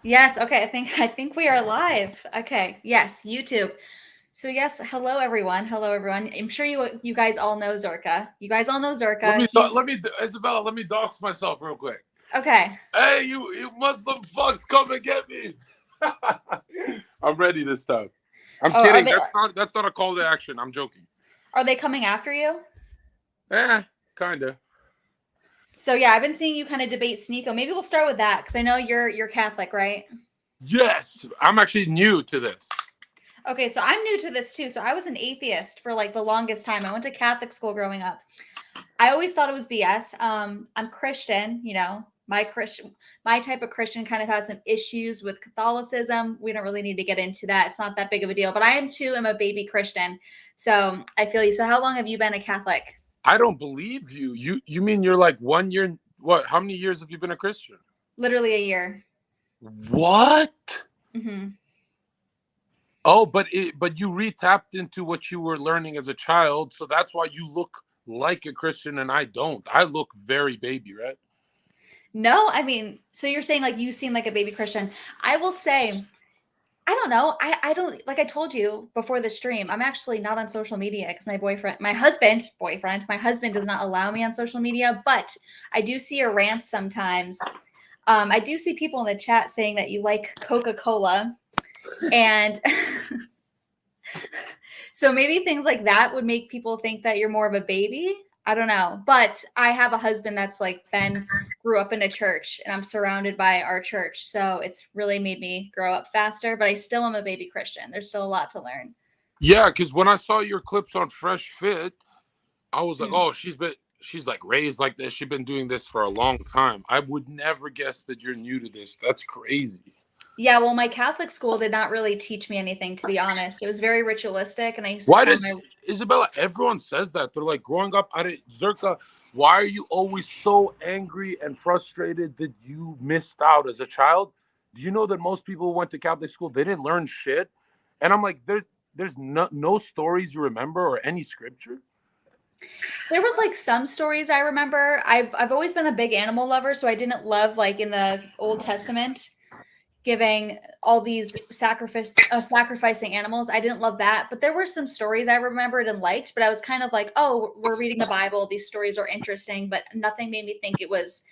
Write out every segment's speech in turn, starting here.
Yes, okay. I think we are live. Okay. Yes, YouTube. So yes, hello everyone. Hello everyone. I'm sure you guys all know Zherka. You guys all know Let Zherka. me He's Isabella. Let me dox myself real quick. okay. Hey, you Muslim fucks, come and get me. I'm ready this time. I'm Oh, are kidding. they That's not a call to action. I'm joking. are they coming after you? Eh, kinda. So yeah, I've been seeing you kind of debate Sneako. Maybe we'll start with that because I know you're Catholic, right? Yes, I'm actually new to this. Okay, so I'm new to this too. So I was an atheist for like the longest time. I went to Catholic school growing up. I always thought it was BS. I'm Christian, my type of Christian kind of has some issues with Catholicism. We don't really need to get into that. It's not that big of a deal. But I am too. I'm a baby Christian, so I feel you. So how long have you been a Catholic? I don't believe you. You mean you're like 1 year? What? How many years have you been a Christian? Literally a year. What? Hmm. Oh, but you re-tapped into what you were learning as a child, so that's why you look like a Christian and I don't. I look very baby, right? No, I mean, so you're saying like you seem like a baby Christian. I will say, I don't know. I don't like I told you before the stream, I'm actually not on social media because my husband does not allow me on social media, but I do see your rants sometimes. I do see people in the chat saying that you like Coca-Cola. And so maybe things like that would make people think that you're more of a baby. I don't know. But I have a husband that's like grew up in a church and I'm surrounded by our church. So it's really made me grow up faster, but I still am a baby Christian. There's still a lot to learn. Yeah, because when I saw your clips on Fresh Fit, I was like, Hmm. oh, she's like raised like this. She's been doing this for a long time. I would never guess that you're new to this. That's crazy. Yeah, well, my Catholic school did not really teach me anything, to be honest. It was very ritualistic, and I used to Why tell does my Isabella? Everyone says that they're like growing up. I didn't Zherka. Why are you always so angry and frustrated that you missed out as a child? Do you know that most people who went to Catholic school they didn't learn shit? And I'm like, there's no stories you remember or any scripture. there was like some stories I remember. I've always been a big animal lover, so I didn't love like in the Old Testament giving all these sacrificing animals. I didn't love that, but there were some stories I remembered and liked, but I was kind of like, "Oh, we're reading the Bible. These stories are interesting," but nothing made me think it was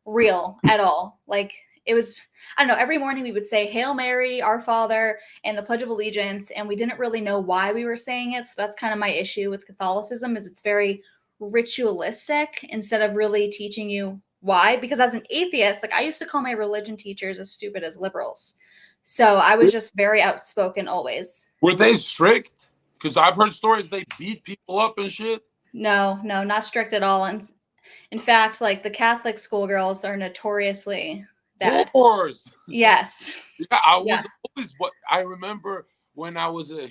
real at all. Like it was, I don't know, every morning we would say Hail Mary, Our Father, and the Pledge of Allegiance, and we didn't really know why we were saying it. So that's kind of my issue with Catholicism is it's very ritualistic instead of really teaching you why. Because as an atheist, like I used to call my religion teachers as stupid as liberals. So I was just very outspoken always. Were they strict? Because I've heard stories they beat people up and shit. No, no, not strict at all. And in fact, like the Catholic schoolgirls are notoriously bad. Whores. Yes. Yeah, I Yeah. was always what I remember when I was a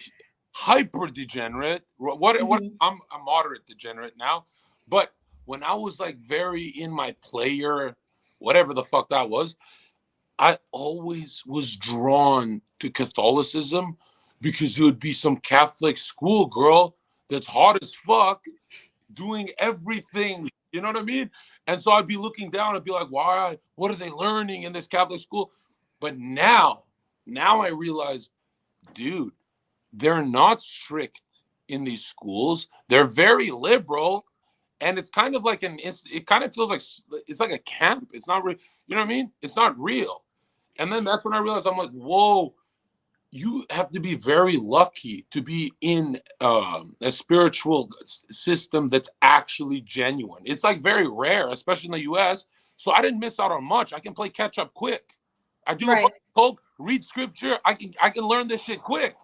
hyper degenerate. What Mhm. I'm a moderate degenerate now, but when I was like very in my player, whatever the fuck that was, I always was drawn to Catholicism because it would be some Catholic schoolgirl that's hot as fuck doing everything. You know what I mean? And so I'd be looking down and be like, why? What are they learning in this Catholic school? But now I realize, dude, they're not strict in these schools. They're very liberal, and it's kind of like it kind of feels like it's like a camp. It's not real. You know what I mean? It's not real. And then that's when I realized I'm like, whoa, you have to be very lucky to be in a spiritual system that's actually genuine. It's like very rare, especially in the US. So I didn't miss out on much. I can play catch up quick. I do a bunch Right. of coke, read scripture. I can learn this shit quick.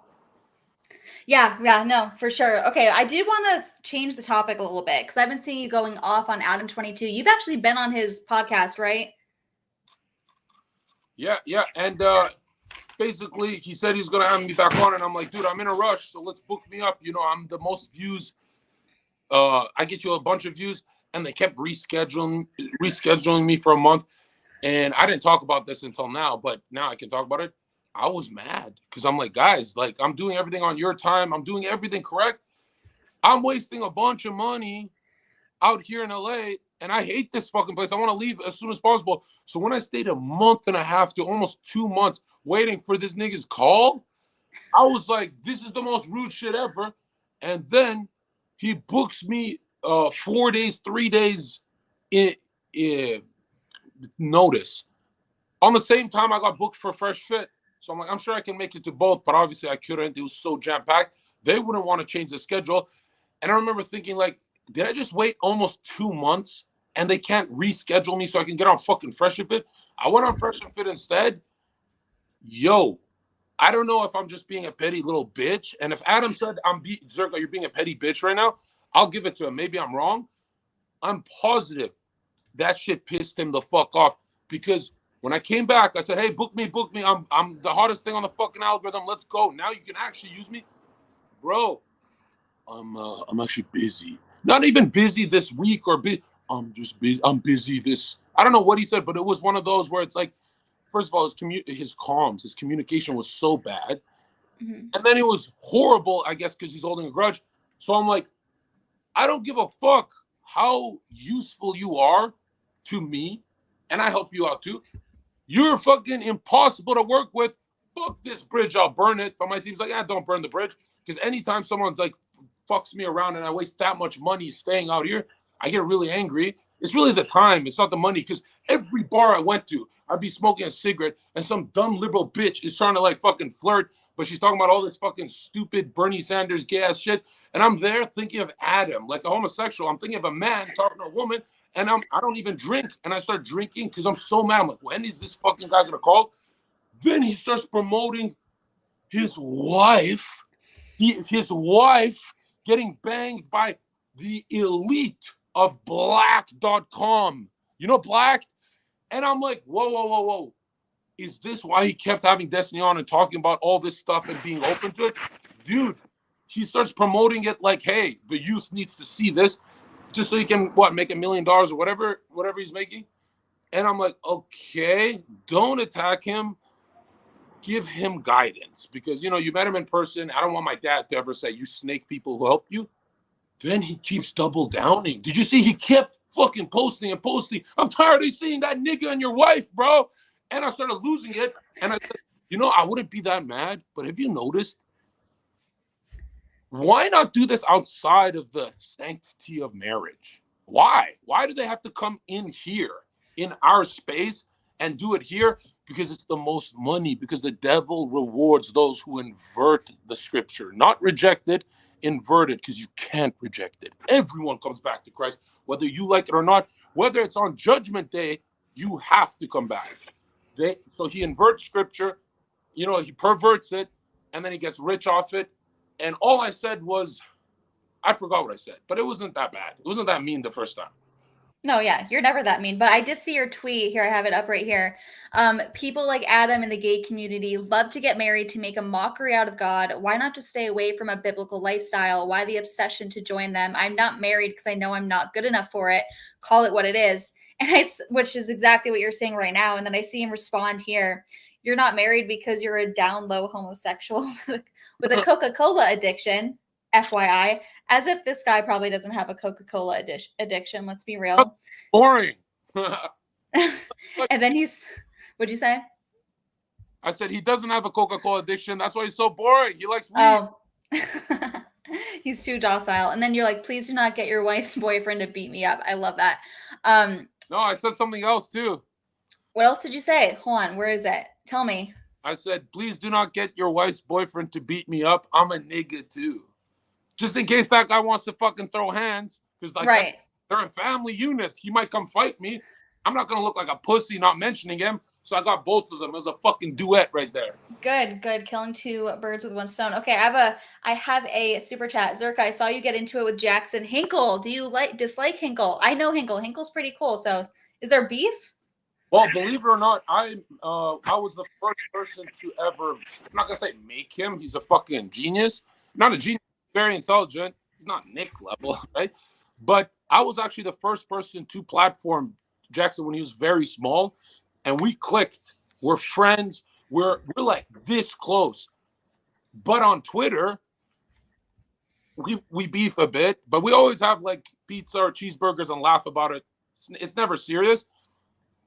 Yeah, yeah, no, for sure. Okay, I did want to change the topic a little bit because I've been seeing you going off on Adam 22. You've actually been on his podcast, right? Yeah, yeah. And basically he said he's gonna have me back on, and I'm like, dude, I'm in a rush, so let's book me up. You know, I'm the most views. I get you a bunch of views, and they kept rescheduling me for a month. And I didn't talk about this until now, but now I can talk about it. I was mad because I'm like, guys, like I'm doing everything on your time. I'm doing everything correct. I'm wasting a bunch of money out here in LA. and I hate this fucking place. I want to leave as soon as possible. So when I stayed a month and a half to almost 2 months waiting for this nigga's call, I was like, this is the most rude shit ever. And then he books me 4 days, 3 days in notice. On the same time, I got booked for Fresh Fit. So I'm like, I'm sure I can make it to both, but obviously I couldn't. It was so jam-packed. They wouldn't want to change the schedule. And I remember thinking, like, did I just wait almost 2 months and they can't reschedule me so I can get on fucking Fresh and Fit? I went on Fresh and Fit instead. Yo, I don't know if I'm just being a petty little bitch. And if Adam said, Zherka, you're being a petty bitch right now, I'll give it to him. Maybe I'm wrong. I'm positive that shit pissed him the fuck off, because when I came back, I said, hey, book me. I'm the hottest thing on the fucking algorithm. Let's go. Now you can actually use me. Bro, I'm actually busy. Not even busy this week or I'm just busy. I'm busy this. I don't know what he said, but it was one of those where it's like, first of all, his comms, his communication was so bad. Mm-hmm. And then it was horrible, I guess, because he's holding a grudge. So I'm like, I don't give a fuck how useful you are to me, and I help you out too. You're fucking impossible to work with. Fuck this bridge, I'll burn it. But my team's like, don't burn the bridge. Because anytime someone like fucks me around and I waste that much money staying out here, I get really angry. It's really the time. It's not the money. Because every bar I went to, I'd be smoking a cigarette and some dumb liberal bitch is trying to like fucking flirt, but she's talking about all this fucking stupid Bernie Sanders gay ass shit. And I'm there thinking of Adam, like a homosexual. I'm thinking of a man talking to a woman, and I don't even drink. And I start drinking because I'm so mad. I'm like, when is this fucking guy gonna call? Then he starts promoting his wife, his wife getting banged by the elite of black.com. You know, Black? And I'm like, whoa. Is this why he kept having Destiny on and talking about all this stuff and being open to it? Dude, he starts promoting it like, hey, the youth needs to see this just so he can, make $1 million or whatever he's making. And I'm like, okay, don't attack him. Give him guidance, because, you met him in person. I don't want my dad to ever say, you snake people who help you. Then he keeps double downing. Did you see he kept fucking posting and posting? I'm tired of seeing that nigga and your wife, bro. And I started losing it. And I said, I wouldn't be that mad. But have you noticed? Why not do this outside of the sanctity of marriage? Why? Why do they have to come in here, in our space, and do it here? Because it's the most money, because the devil rewards those who invert the scripture. Not reject it, invert it, because you can't reject it. Everyone comes back to Christ, whether you like it or not. Whether it's on Judgment Day, you have to come back. So he inverts scripture, he perverts it, and then he gets rich off it. And all I said was, I forgot what I said, but it wasn't that bad. It wasn't that mean the first time. No, yeah, you're never that mean. But I did see your tweet here. I have it up right here. People like Adam in the gay community love to get married to make a mockery out of God. Why not just stay away from a biblical lifestyle? Why the obsession to join them? I'm not married because I know I'm not good enough for it. Call it what it is. And which is exactly what you're saying right now. And then I see him respond here. You're not married because you're a down low homosexual with a Coca-Cola addiction. FYI, as if this guy probably doesn't have a Coca-Cola addiction. Let's be real. That's boring. And then what'd you say? I said he doesn't have a Coca-Cola addiction. That's why he's so boring. He likes weed. Oh. He's too docile. And then you're like, please do not get your wife's boyfriend to beat me up. I love that. No, I said something else too. What else did you say? Hold on. Where is it? Tell me. I said, please do not get your wife's boyfriend to beat me up. I'm a nigga too. Just in case that guy wants to fucking throw hands. Because right. They're a family unit. He might come fight me. I'm not going to look like a pussy not mentioning him. So I got both of them. It was a fucking duet right there. Good. Killing two birds with one stone. Okay, I have a super chat. Zherka, I saw you get into it with Jackson Hinkle. Do you dislike Hinkle? I know Hinkle. Hinkle's pretty cool. So is there beef? Well, believe it or not, I was the first person to ever, I'm not going to say make him. He's a fucking genius. Not a genius, very intelligent. He's not Nick level, right? But I was actually the first person to platform Jackson when he was very small. And we clicked. We're friends. We're like this close. But on Twitter, we beef a bit. But we always have like pizza or cheeseburgers and laugh about it it's never serious.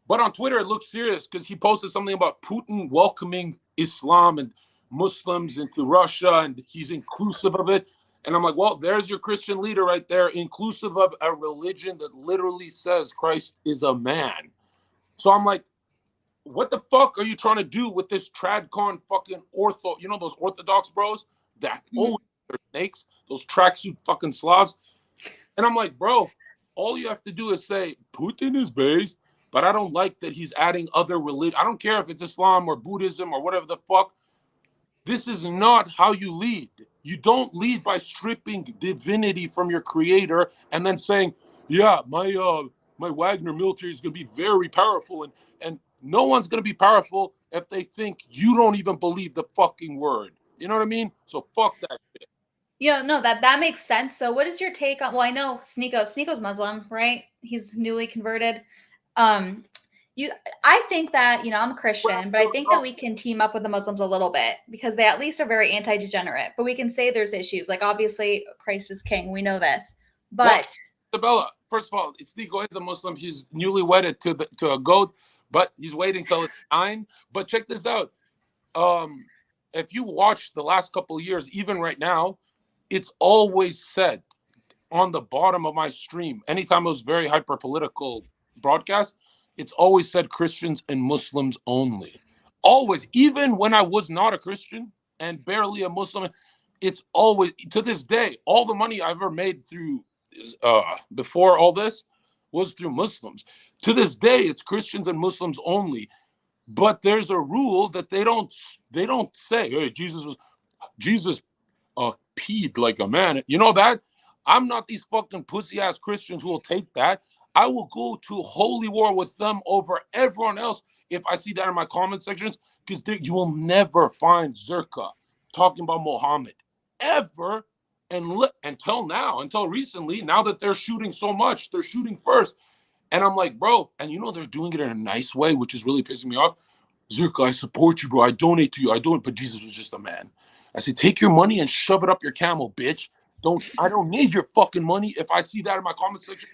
But on Twitter, it looks serious because he posted something about Putin welcoming Islam and Muslims into Russia, and he's inclusive of it. And I'm like, well, there's your Christian leader right there, inclusive of a religion that literally says Christ is a man. So I'm like, what the fuck are you trying to do with this tradcon fucking those Orthodox bros that always are snakes, those tracksuit fucking Slavs? And I'm like, bro, all you have to do is say Putin is based, but I don't like that he's adding other religion. I don't care if it's Islam or Buddhism or whatever the fuck. This is not how you lead. You don't lead by stripping divinity from your creator and then saying, yeah, my Wagner military is going to be very powerful, and no one's going to be powerful if they think you don't even believe the fucking word. You know what I mean? So fuck that shit. Yeah, no, that makes sense. So what is your take on, well, I know Sneako's Muslim, right? He's newly converted. Um, I think that, I'm a Christian, but I think that we can team up with the Muslims a little bit because they at least are very anti-degenerate, but we can say there's issues. Like obviously Christ is king. We know this, but Isabella, first of all, Sneako is a Muslim. He's newly wedded to a goat, but he's waiting till it's 9. But check this out. If you watch the last couple of years, even right now, it's always said on the bottom of my stream, anytime it was very hyper political broadcast, it's always said Christians and Muslims only. Always, even when I was not a Christian and barely a Muslim, it's always, to this day, all the money I've ever made through before all this was through Muslims. To this day, it's Christians and Muslims only. But there's a rule that they don't say, hey, Jesus peed like a man. You know that? I'm not these fucking pussy ass Christians who will take that. I will go to holy war with them over everyone else if I see that in my comment sections, because you will never find Zherka talking about Muhammad ever. And until recently, now that they're shooting so much, they're shooting first. And I'm like, bro, and they're doing it in a nice way, which is really pissing me off. Zherka, I support you, bro. I donate to you. But Jesus was just a man. I said, take your money and shove it up your camel, bitch. I don't need your fucking money if I see that in my comment section.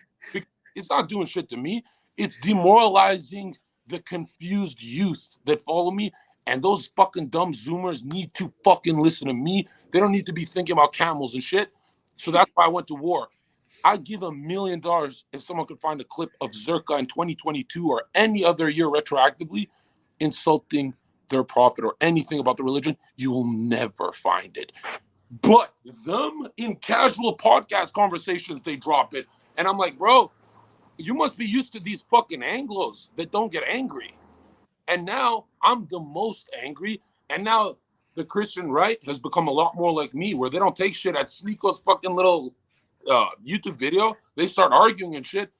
It's not doing shit to me. It's demoralizing the confused youth that follow me. And those fucking dumb Zoomers need to fucking listen to me. They don't need to be thinking about camels and shit. So that's why I went to war. I'd give $1 million if someone could find a clip of Zherka in 2022 or any other year retroactively insulting their prophet or anything about the religion. You will never find it. But them in casual podcast conversations, they drop it. And I'm like, bro, you must be used to these fucking Anglos that don't get angry. And now I'm the most angry. And now the Christian right has become a lot more like me, where they don't take shit at Sneako's fucking little YouTube video. They start arguing and shit.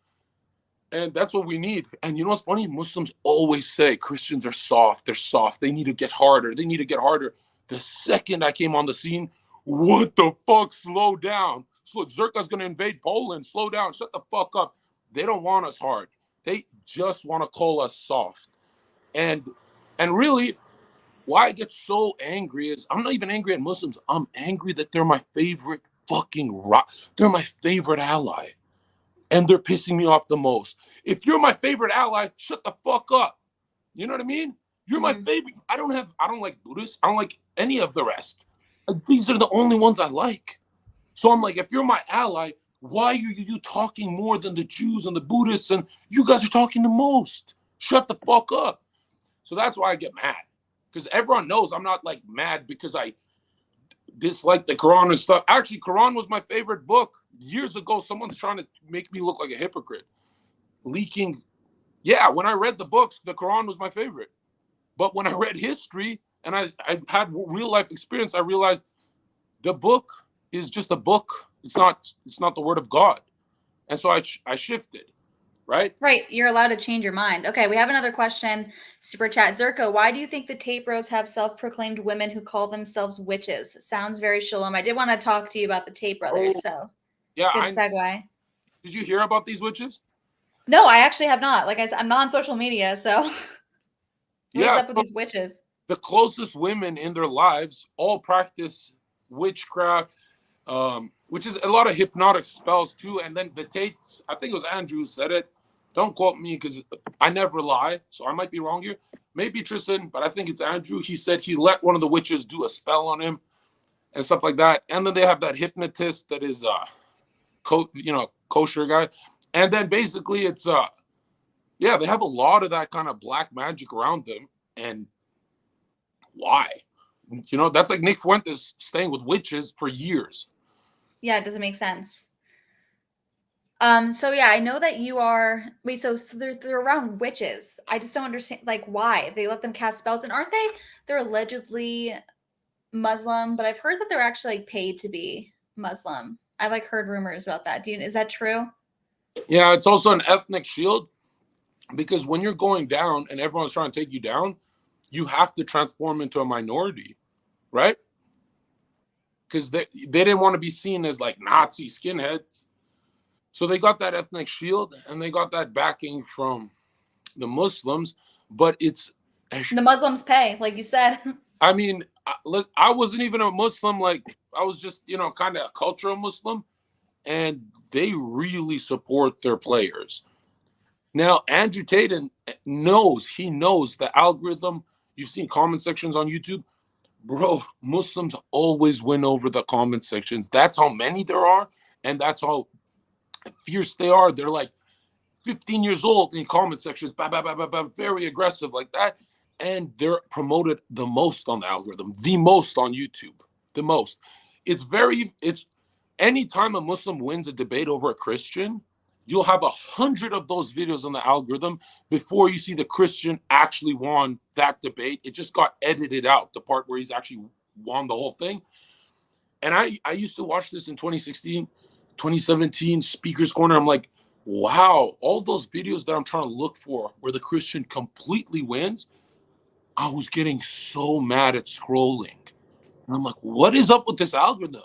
And that's what we need. And you know what's funny? Muslims always say Christians are soft. They're soft. They need to get harder. They need to get harder. The second I came on the scene, what the fuck? Slow down. So Zherka's going to invade Poland. Slow down. Shut the fuck up. They don't want us hard. They just want to call us soft. And really, why I get so angry is I'm not even angry at Muslims. I'm angry that they're my favorite fucking they're my favorite ally. And they're pissing me off the most. If you're my favorite ally, shut the fuck up. You know what I mean? You're my favorite. I don't like Buddhists. I don't like any of the rest. These are the only ones I like. So I'm like, if you're my ally, why are you talking more than the Jews and the Buddhists? And you guys are talking the most. Shut the fuck up. So that's why I get mad. Because everyone knows I'm not like mad because I dislike the Quran and stuff. Actually, Quran was my favorite book. Years ago, someone's trying to make me look like a hypocrite. Leaking. Yeah, when I read the books, the Quran was my favorite. But when I read history and I had real life experience, I realized the book is just a book. It's not the word of God. And so I shifted, right? Right. You're allowed to change your mind. Okay, we have another question. Super chat. Zherka, why do you think the tape bros have self-proclaimed women who call themselves witches? Sounds very shalom. I did want to talk to you about the tape brothers, so yeah, good segue. Did you hear about these witches? No, I actually have not. Like I said, I'm not on social media, so what's up with these witches? The closest women in their lives all practice witchcraft, which is a lot of hypnotic spells too. And then the Tates, I think it was Andrew who said it, don't quote me because I never lie, so I might be wrong here. Maybe Tristan, but I think it's Andrew. He said he let one of the witches do a spell on him and stuff like that. And then they have that hypnotist that is kosher guy. And then basically it's yeah, they have a lot of that kind of black magic around them. And why? You know, that's like Nick Fuentes staying with witches for years. Yeah, it doesn't make sense. So yeah, I know that you are. Wait, so they're around witches. I just don't understand, like, why they let them cast spells, and aren't they? They're allegedly Muslim, but I've heard that they're actually like paid to be Muslim. I've like heard rumors about that. Is that true? Yeah, it's also an ethnic shield because when you're going down and everyone's trying to take you down, you have to transform into a minority, right? Because they didn't want to be seen as like Nazi skinheads. So they got that ethnic shield and they got that backing from the Muslims, but it's the Muslims pay, like you said. I mean, I wasn't even a Muslim. Like I was just, kind of a cultural Muslim, and they really support their players. Now, Andrew Tate knows the algorithm. You've seen comment sections on YouTube. Bro, Muslims always win over the comment sections. That's how many there are, and that's how fierce they are. They're like 15 years old in comment sections, very aggressive like that. And they're promoted the most on the algorithm, the most on YouTube, the most. It's anytime a Muslim wins a debate over a Christian, you'll have 100 of those videos on the algorithm before you see the Christian actually won that debate. It just got edited out, the part where he's actually won the whole thing. And I used to watch this in 2016, 2017, Speaker's Corner. I'm like, wow, all those videos that I'm trying to look for where the Christian completely wins, I was getting so mad at scrolling. And I'm like, what is up with this algorithm?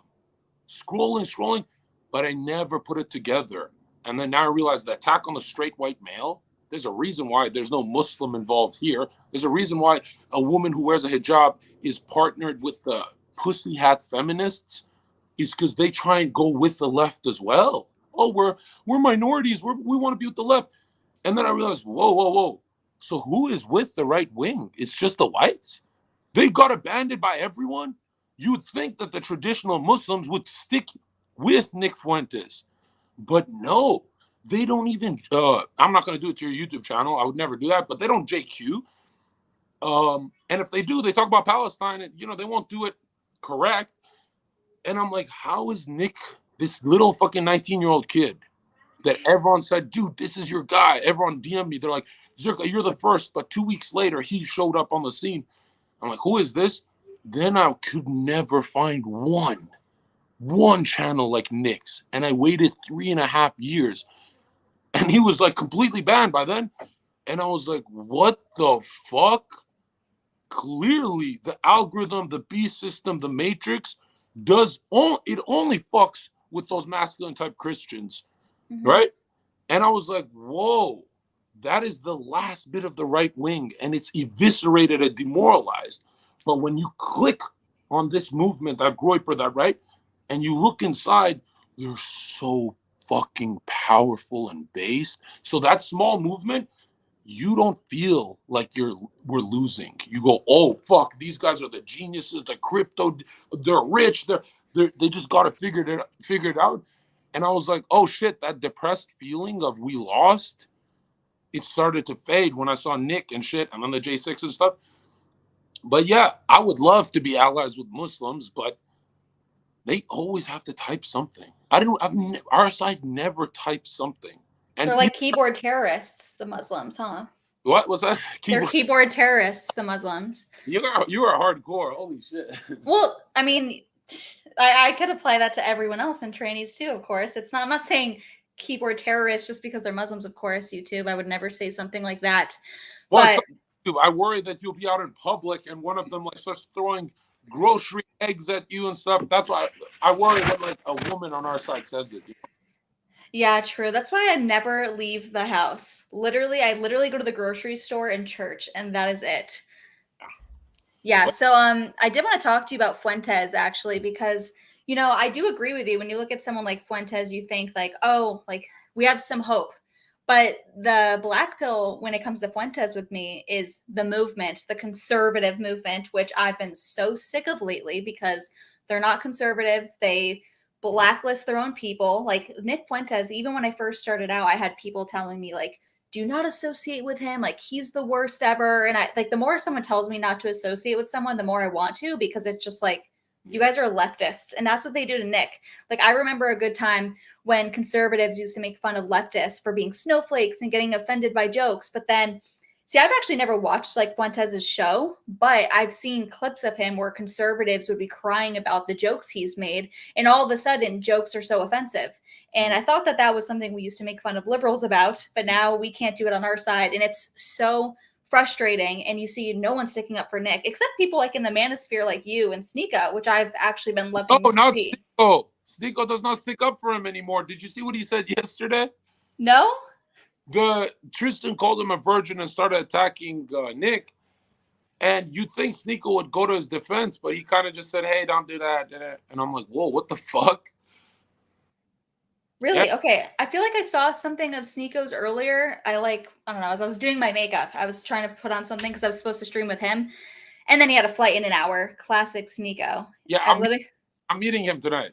Scrolling, but I never put it together. And then now I realize the attack on the straight white male, there's a reason why there's no Muslim involved here. There's a reason why a woman who wears a hijab is partnered with the pussy hat feminists, is because they try and go with the left as well. Oh, we're minorities. We want to be with the left. And then I realized, whoa. So who is with the right wing? It's just the whites? They got abandoned by everyone? You'd think that the traditional Muslims would stick with Nick Fuentes. But no, they don't even, I'm not going to do it to your YouTube channel. I would never do that, but they don't JQ. And if they do, they talk about Palestine and, they won't do it correct. And I'm like, how is Nick, this little fucking 19-year-old kid that everyone said, dude, this is your guy. Everyone DM'd me. They're like, Zherka, you're the first. But 2 weeks later, he showed up on the scene. I'm like, who is this? Then I could never find one channel like Nick's. And I waited 3.5 years. And he was like completely banned by then. And I was like, what the fuck? Clearly, the algorithm, the B system, the matrix it only fucks with those masculine type Christians, right? And I was like, whoa, that is the last bit of the right wing, and it's eviscerated and demoralized. But when you click on this movement, that Groyper, that right, and you look inside, they're so fucking powerful and based. So that small movement, you don't feel like we're losing. You go, oh fuck, these guys are the geniuses, the crypto, they're rich, they just got to figure it out. And I was like, oh shit, that depressed feeling of we lost, it started to fade when I saw Nick and shit and on the J6 and stuff. But yeah, I would love to be allies with Muslims, but they always have to type something. Our side never types something. And they're like keyboard terrorists, the Muslims, huh? What was that? They're keyboard terrorists, the Muslims. You are hardcore. Holy shit. Well, I mean, I could apply that to everyone else and trainees too, of course. I'm not saying keyboard terrorists just because they're Muslims, of course, YouTube. I would never say something like that. Well, but I worry that you'll be out in public and one of them like starts throwing grocery eggs at you and stuff. That's why I worry that like a woman on our side says it. Yeah, true. That's why I never leave the house. I literally go to the grocery store and church, and that is it. Yeah. So I did want to talk to you about Fuentes actually, because I do agree with you. When you look at someone like Fuentes, you think like, oh, like we have some hope. But the black pill, when it comes to Fuentes with me, is the movement, the conservative movement, which I've been so sick of lately because they're not conservative. They blacklist their own people. Like Nick Fuentes, even when I first started out, I had people telling me, like, do not associate with him. Like, he's the worst ever. And I like the more someone tells me not to associate with someone, the more I want to, because it's just like, you guys are leftists. And that's what they do to Nick. Like, I remember a good time when conservatives used to make fun of leftists for being snowflakes and getting offended by jokes. But then, see, I've actually never watched like Fuentes' show, but I've seen clips of him where conservatives would be crying about the jokes he's made. And all of a sudden, jokes are so offensive. And I thought that that was something we used to make fun of liberals about, but now we can't do it on our side. And it's so frustrating. And you see no one sticking up for Nick, except people like in the manosphere like you and Sneako, which I've actually been No, loving to not see. Sneako. Sneako does not stick up for him anymore. Did you see what he said yesterday? No? Tristan called him a virgin and started attacking Nick. And you'd think Sneako would go to his defense, but he kind of just said, hey, don't do that. And I'm like, whoa, what the fuck? Really? Yeah. Okay. I feel like I saw something of Sneako's earlier. I don't know, as I was doing my makeup, I was trying to put on something because I was supposed to stream with him. And then he had a flight in an hour. Classic Sneako. Yeah, I'm meeting him tonight.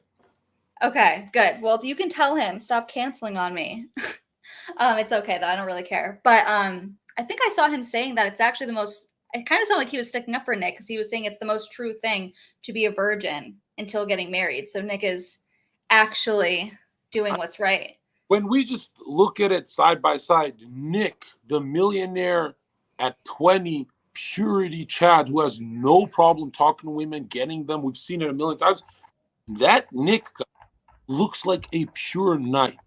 Okay, good. Well, you can tell him, stop canceling on me. It's okay though. I don't really care. But I think I saw him saying that it's actually the most, it kind of sounded like he was sticking up for Nick because he was saying it's the most true thing to be a virgin until getting married. So Nick is actually doing what's right. When we just look at it side by side, Nick, the millionaire at 20, purity Chad, who has no problem talking to women, getting them, we've seen it a million times. That Nick looks like a pure knight.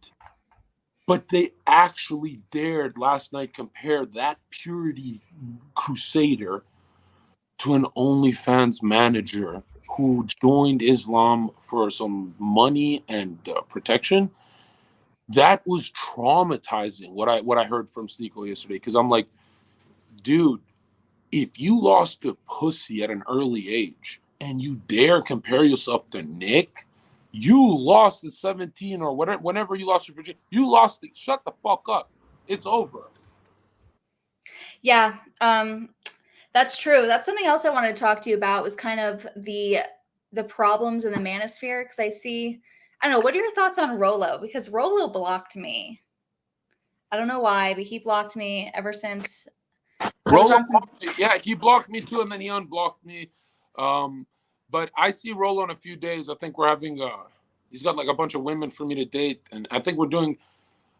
But they actually dared last night compare that purity crusader to an OnlyFans manager who joined Islam for some money and protection. That was traumatizing. What I heard from Sneako yesterday, because I'm like, dude, if you lost a pussy at an early age and you dare compare yourself to Nick, you lost at 17 or whatever. Whenever you lost your virginity, you lost it. Shut the fuck up. It's over. Yeah, that's true. That's something else I wanted to talk to you about was kind of the problems in the manosphere because I don't know, what are your thoughts on Rolo? Because Rolo blocked me. I don't know why, but he blocked me ever since I was Rolo on some. yeah, he blocked me too, and then he unblocked me. But I see Rolo in a few days. I think we're having he's got like a bunch of women for me to date, and I think we're doing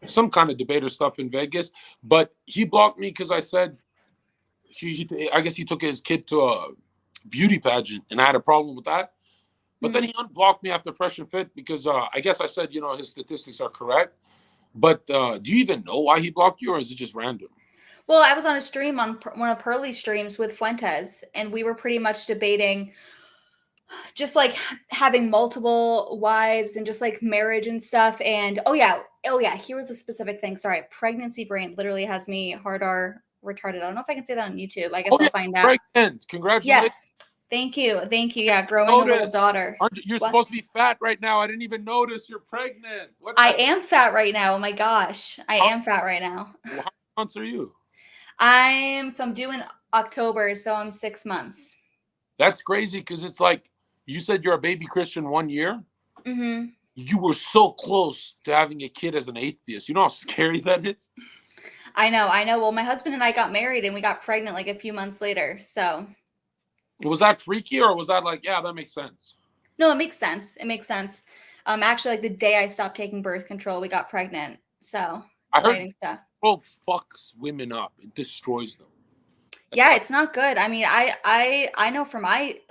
some kind of debater stuff in Vegas. But he blocked me because I said I guess he took his kid to a beauty pageant, and I had a problem with that. But then he unblocked me after Fresh and Fit because I guess I said, his statistics are correct. But do you even know why he blocked you, or is it just random? Well, I was on a stream on one of Pearly's streams with Fuentes, and we were pretty much debating just like having multiple wives and just like marriage and stuff. And oh yeah, here was the specific thing. Sorry, pregnancy brain literally has me hard R retarded. I don't know if I can say that on YouTube. I guess I'll find out. Pregnant. Congratulations. Yes. Thank you. Yeah, growing a little daughter. You're supposed to be fat right now. I didn't even notice you're pregnant. I am fat right now. Oh my gosh. I am fat right now. How many months are you? I'm due in October, so I'm 6 months. That's crazy because it's like you said you're a baby Christian 1 year. Mm-hmm. You were so close to having a kid as an atheist. You know how scary that is? I know. Well, my husband and I got married and we got pregnant like a few months later. So was that freaky or was that like, yeah, that makes sense? No, it makes sense. Actually, like the day I stopped taking birth control, we got pregnant. So exciting stuff. Well, fucks women up. It destroys them. Yeah, it's not good. I mean, I know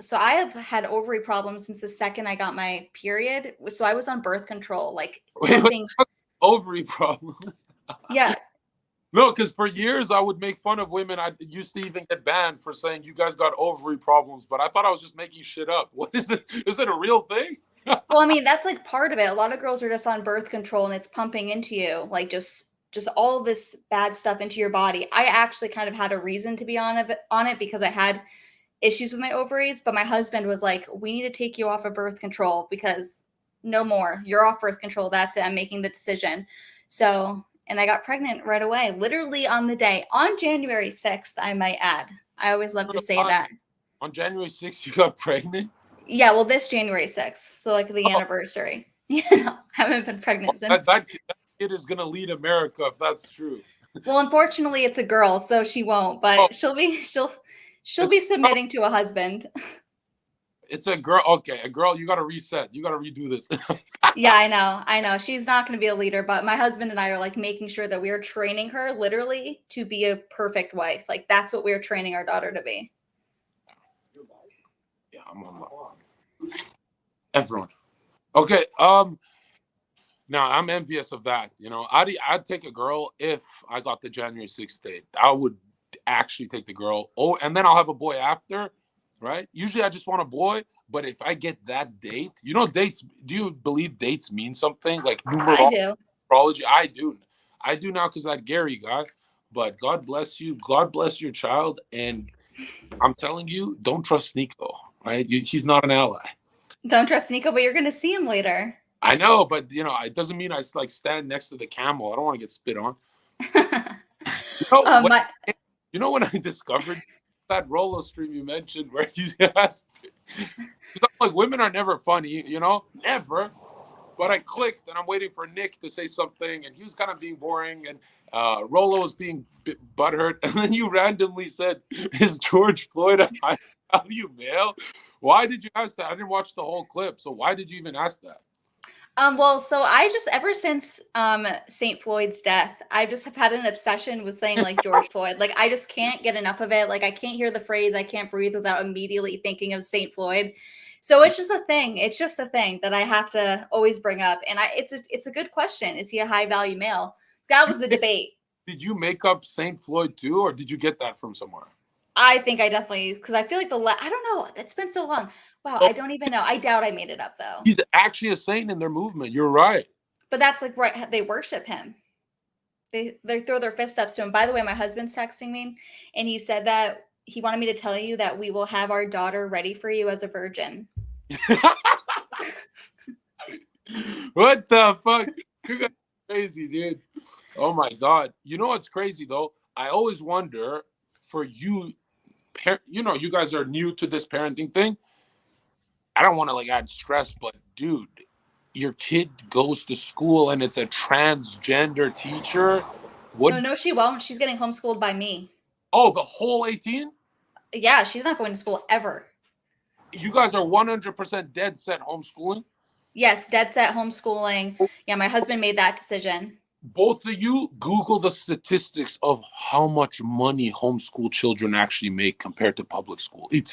so I have had ovary problems since the second I got my period. So I was on birth control, like ovary problem. Yeah. No, because for years I would make fun of women. I used to even get banned for saying you guys got ovary problems, but I thought I was just making shit up. What is it? Is it a real thing? Well, I mean, that's like part of it. A lot of girls are just on birth control and it's pumping into you, like just all this bad stuff into your body. I actually kind of had a reason to be on it because I had issues with my ovaries, but my husband was like, we need to take you off of birth control because no more. You're off birth control. That's it. I'm making the decision. So and I got pregnant right away, literally on the day, on January 6th, I might add. I always love to say that. On January 6th, you got pregnant? Yeah, well, this January 6th, so like the anniversary. Haven't been pregnant since. That kid is gonna lead America if that's true. Well, unfortunately, it's a girl, so she won't. But she'll be submitting to a husband. It's a girl. Okay, a girl. You got to reset. You got to redo this. Yeah, I know. She's not going to be a leader, but my husband and I are like making sure that we are training her literally to be a perfect wife. Like that's what we're training our daughter to be. Yeah, I'm on everyone. Okay. Now I'm envious of that. You know, I'd take a girl if I got the January 6th date. I would actually take the girl. Oh, and then I'll have a boy after, right? Usually I just want a boy, but if I get that date, you know, dates. Do you believe dates mean something? Like I do. Numerology. I do. I do now because that Gary guy. But God bless you. God bless your child. And I'm telling you, don't trust Sneako. Right? She's not an ally. Don't trust Sneako, but you're going to see him later. I know, but you know, it doesn't mean I like stand next to the camel. I don't want to get spit on. You know when I discovered that Rolo stream you mentioned where you asked, like women are never funny, you know, never. But I clicked and I'm waiting for Nick to say something, and he was kind of being boring, and Rolo was being butthurt, and then you randomly said, "Is George Floyd a high value male?" Why did you ask that? I didn't watch the whole clip, so why did you even ask that? Well, so I just ever since St. Floyd's death, I just have had an obsession with saying like George Floyd. Like I just can't get enough of it. Like I can't hear the phrase "I can't breathe" without immediately thinking of St. Floyd. So it's just a thing. It's just a thing that I have to always bring up. And it's a good question. Is he a high value male? That was the debate. Did you make up St. Floyd too, or did you get that from somewhere? I think I definitely, because I feel like I don't know. It's been so long. Wow, I don't even know. I doubt I made it up though. He's actually a saint in their movement. You're right. But that's like right. They worship him. They throw their fist up to him. By the way, my husband's texting me, and he said that he wanted me to tell you that we will have our daughter ready for you as a virgin. What the fuck? You guys are crazy, dude. Oh my God. You know what's crazy though? I always wonder for you, you know, you guys are new to this parenting thing. I don't want to like add stress, but dude, your kid goes to school and it's a transgender teacher. What? No, she won't. She's getting homeschooled by me. Oh, the whole 18? Yeah, she's not going to school ever. You guys are 100% dead set homeschooling? Yes, dead set homeschooling. Yeah, my husband made that decision. Both of you Google the statistics of how much money homeschool children actually make compared to public school. It's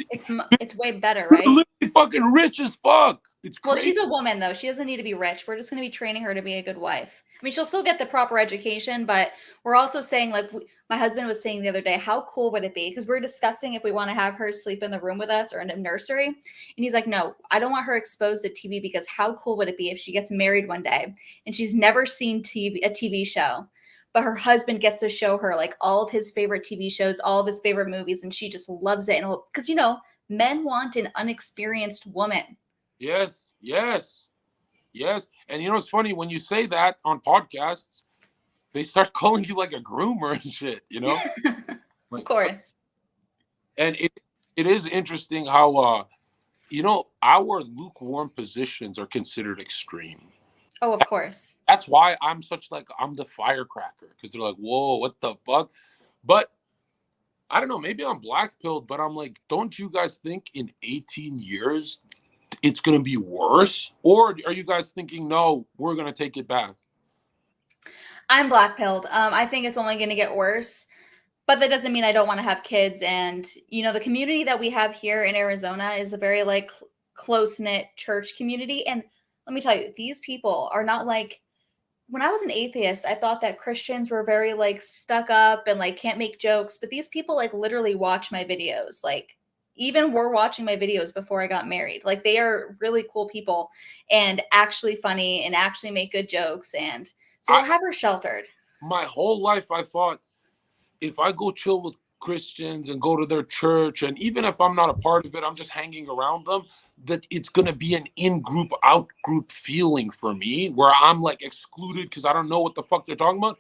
way better, right? Literally fucking rich as fuck. It's crazy. Well, she's a woman though. She doesn't need to be rich. We're just going to be training her to be a good wife. I mean, she'll still get the proper education, but we're also saying, like my husband was saying the other day, how cool would it be? Because we're discussing if we want to have her sleep in the room with us or in a nursery. And he's like, no, I don't want her exposed to TV, because how cool would it be if she gets married one day and she's never seen a TV show, but her husband gets to show her like all of his favorite TV shows, all of his favorite movies, and she just loves it. And because, you know, men want an unexperienced woman. Yes. And you know, it's funny when you say that on podcasts, they start calling you like a groomer and shit, you know? Of course. And it is interesting how, you know, our lukewarm positions are considered extreme. Oh, of course. That's why I'm the firecracker, because they're like, whoa, what the fuck? But I don't know, maybe I'm black-pilled, but I'm like, don't you guys think in 18 years it's going to be worse? Or are you guys thinking, no, we're going to take it back? I'm black-pilled. I think it's only going to get worse, but that doesn't mean I don't want to have kids. And, you know, the community that we have here in Arizona is a very like close-knit church community. And let me tell you, these people are not like, when I was an atheist, I thought that Christians were very like stuck up and like can't make jokes, but these people like literally watch my videos. Like even were watching my videos before I got married. Like they are really cool people and actually funny and actually make good jokes. And so we'll have her sheltered. My whole life, I thought if I go chill with Christians and go to their church, and even if I'm not a part of it, I'm just hanging around them, that it's going to be an in-group, out-group feeling for me where I'm like excluded because I don't know what the fuck they're talking about.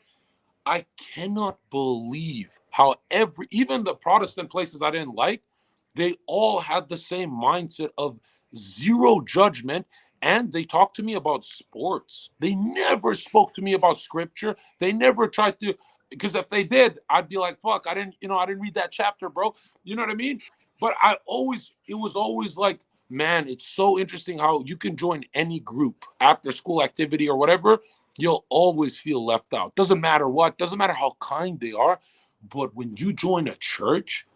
I cannot believe how even the Protestant places I didn't like, they all had the same mindset of zero judgment. And they talked to me about sports. They never spoke to me about scripture. They never tried to, because if they did, I'd be like, fuck, I didn't read that chapter, bro. You know what I mean? But it was always like, man, it's so interesting how you can join any group after school activity or whatever. You'll always feel left out. Doesn't matter what, doesn't matter how kind they are. But when you join a church,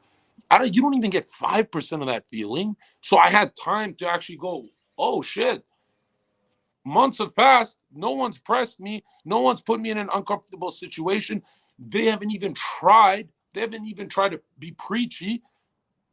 you don't even get 5% of that feeling. So I had time to actually go, oh shit, months have passed. No one's pressed me. No one's put me in an uncomfortable situation. They haven't even tried. They haven't even tried to be preachy.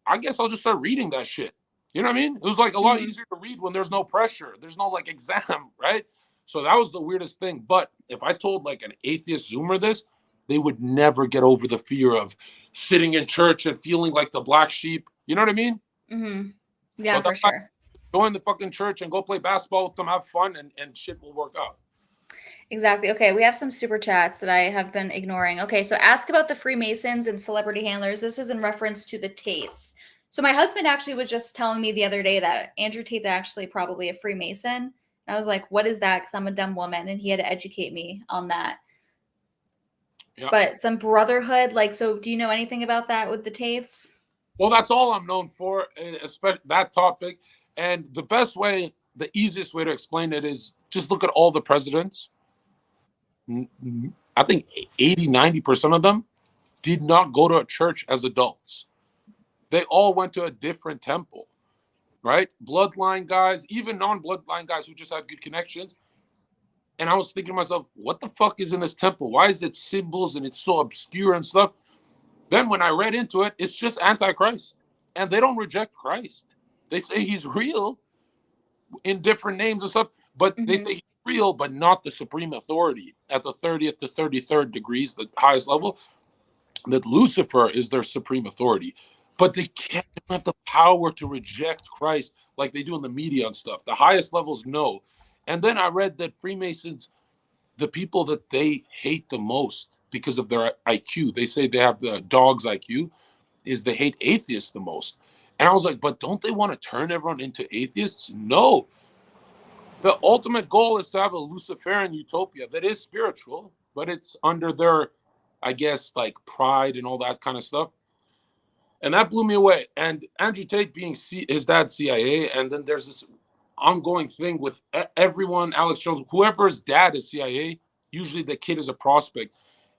I guess I'll just start reading that shit. You know what I mean? It was like a lot easier to read when there's no pressure. There's no like exam, right? So that was the weirdest thing. But if I told like an atheist Zoomer this, they would never get over the fear of sitting in church and feeling like the black sheep. You know what I mean? Mm-hmm. Yeah, So for that's why sure. join the fucking church and go play basketball with them, have fun, and shit will work out. Exactly. Okay, we have some super chats that I have been ignoring. Okay, so ask about the Freemasons and celebrity handlers. This is in reference to the Tates. So my husband actually was just telling me the other day that Andrew Tate's actually probably a Freemason. And I was like, what is that? Because I'm a dumb woman. And he had to educate me on that. Yeah. But some brotherhood, like, so do you know anything about that with the Tates? Well, that's all I'm known for, especially that topic. And the best way, the easiest way to explain it is just look at all the presidents. I think 80, 90% of them did not go to a church as adults. They all went to a different temple, right? Bloodline guys, even non-bloodline guys who just had good connections. And I was thinking to myself, what the fuck is in this temple? Why is it symbols and it's so obscure and stuff? Then when I read into it, it's just antichrist. And they don't reject Christ. They say he's real in different names and stuff, but they say he's real, but not the supreme authority at the 30th to 33rd degrees, the highest level, that Lucifer is their supreme authority. But they can't have the power to reject Christ like they do in the media and stuff. The highest levels, no. And then I read that Freemasons, the people that they hate the most because of their IQ, they say they have the dog's IQ, is they hate atheists the most. And I was like, but don't they want to turn everyone into atheists? No. The ultimate goal is to have a Luciferian utopia that is spiritual, but it's under their, I guess, like pride and all that kind of stuff. And that blew me away. And Andrew Tate being his dad's CIA, and then there's this ongoing thing with everyone, Alex Jones, whoever's dad is CIA, usually the kid is a prospect.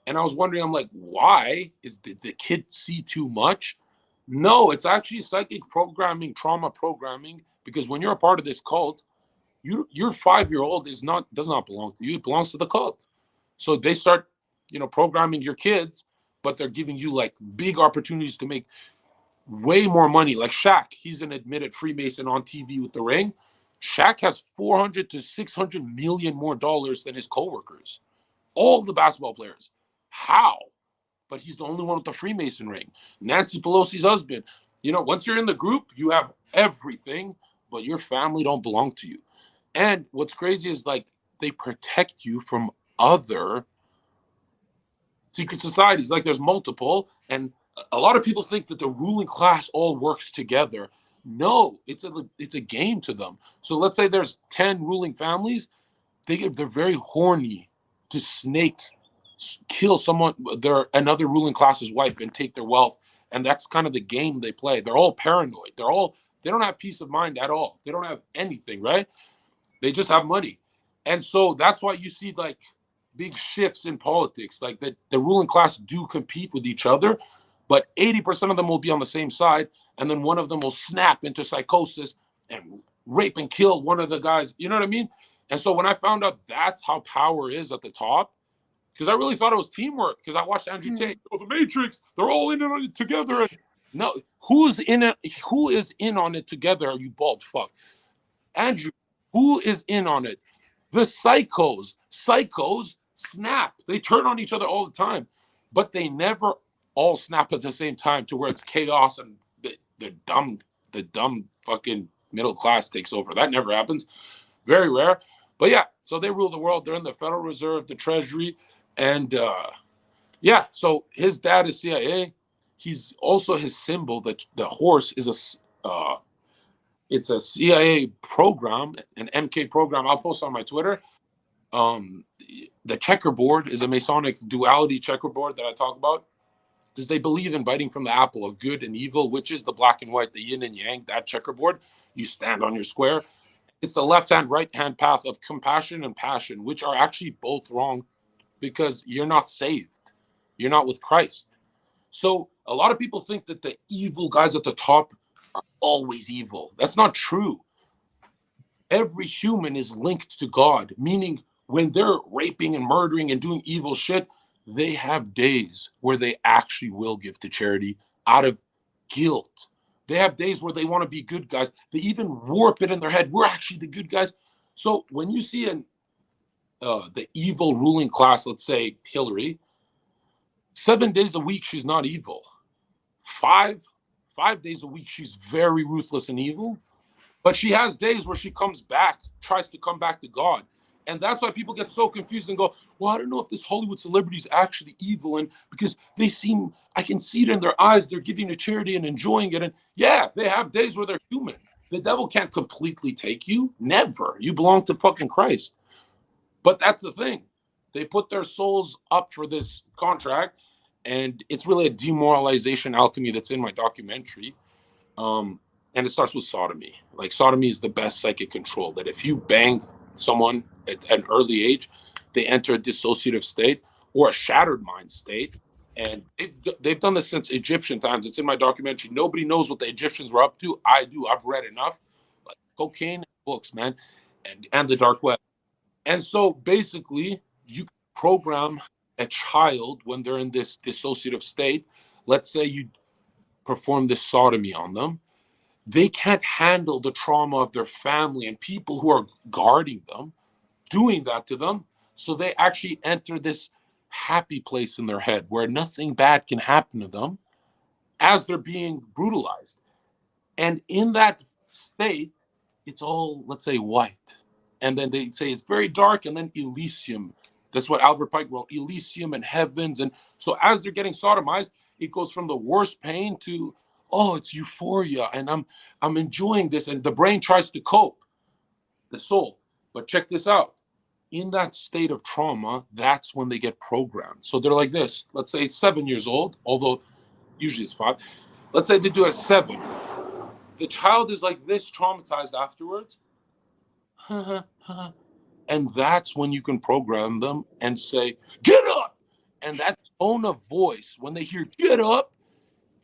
And I was wondering, I'm like, why did the kid see too much? No, it's actually psychic programming, trauma programming, because when you're a part of this cult, your 5-year-old does not belong to you. It belongs to the cult. So they start, programming your kids, but they're giving you like big opportunities to make way more money. Like Shaq, he's an admitted Freemason on TV with the ring. Shaq has 400 to 600 million more dollars than his coworkers. All the basketball players. How? But he's the only one with the Freemason ring. Nancy Pelosi's husband. Once you're in the group, you have everything, but your family don't belong to you. And what's crazy is like they protect you from other secret societies. Like there's multiple, and a lot of people think that the ruling class all works together. No, it's a game to them. So let's say there's 10 ruling families. They're very horny to kill someone, another ruling class's wife, and take their wealth. And that's kind of the game they play. They're all paranoid. They don't have peace of mind at all. They don't have anything, right? They just have money. And so that's why you see like big shifts in politics, like that the ruling class do compete with each other, but 80% of them will be on the same side. And then one of them will snap into psychosis and rape and kill one of the guys. You know what I mean? And so when I found out that's how power is at the top, because I really thought it was teamwork, because I watched Andrew Tate, the Matrix, they're all in on it together. And no, who's in it? Who is in on it together? You bald fuck. Andrew, who is in on it? The psychos. Psychos snap. They turn on each other all the time, but they never all snap at the same time to where it's chaos and the dumb fucking middle class takes over. That never happens. Very rare. But yeah, so they rule the world. They're in the Federal Reserve, the Treasury, and Yeah, so his dad is CIA. He's also his symbol. That the horse is it's a CIA program, an MK program. I'll post on my Twitter. Um, the checkerboard is a Masonic duality checkerboard that I talk about because they believe in biting from the apple of good and evil, which is the black and white, the yin and yang. That checkerboard, you stand on your square. It's the left hand, right hand path of compassion and passion, which are actually both wrong because you're not saved. You're not with Christ. So a lot of people think that the evil guys at the top are always evil. That's not true. Every human is linked to God, meaning when they're raping and murdering and doing evil shit, they have days where they actually will give to charity out of guilt. They have days where they want to be good guys. They even warp it in their head. We're actually the good guys. So when you see the evil ruling class, let's say Hillary, 7 days a week she's not evil. Five days a week she's very ruthless and evil. But she has days where she comes back, tries to come back to God. And that's why people get so confused and go, well, I don't know if this Hollywood celebrity is actually evil. And because they seem, I can see it in their eyes, they're giving to charity and enjoying it. And yeah, they have days where they're human. The devil can't completely take you. Never. You belong to fucking Christ. But that's the thing. They put their souls up for this contract. And it's really a demoralization alchemy that's in my documentary. And it starts with sodomy. Like sodomy is the best psychic control. That if you bang someone at an early age, they enter a dissociative state or a shattered mind state. And they've done this since Egyptian times. It's in my documentary. Nobody knows what the Egyptians were up to. I do. I've read enough. Like cocaine books, man, and the dark web. And so basically, you program a child when they're in this dissociative state. Let's say you perform this sodomy on them, they can't handle the trauma of their family and people who are guarding them doing that to them. So they actually enter this happy place in their head where nothing bad can happen to them as they're being brutalized. And in that state, it's all, let's say, white. And then they say it's very dark, and then Elysium. That's what Albert Pike wrote, Elysium and heavens. And so as they're getting sodomized, it goes from the worst pain to, oh, it's euphoria, and I'm enjoying this. And the brain tries to cope, the soul. But check this out. In that state of trauma, that's when they get programmed. So they're like this. Let's say it's 7 years old, although usually it's 5. Let's say they do a 7. The child is like this, traumatized afterwards. And that's when you can program them and say, get up. And that tone of voice, when they hear, get up,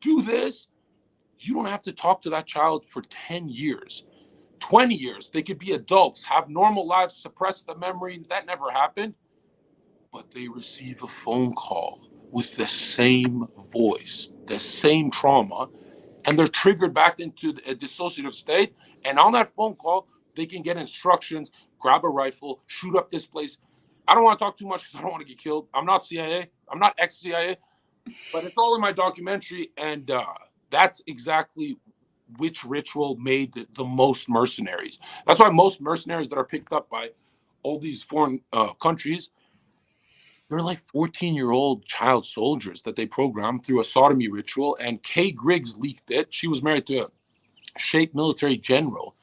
do this, you don't have to talk to that child for 10 years, 20 years. They could be adults, have normal lives, suppress the memory. That never happened. But they receive a phone call with the same voice, the same trauma, and they're triggered back into a dissociative state. And on that phone call, they can get instructions, grab a rifle, shoot up this place. I don't want to talk too much because I don't want to get killed. I'm not CIA. I'm not ex-CIA, but it's all in my documentary. And that's exactly which ritual made the most mercenaries. That's why most mercenaries that are picked up by all these foreign countries, they're like 14-year-old child soldiers that they programmed through a sodomy ritual. And Kay Griggs leaked it. She was married to a Shape military general.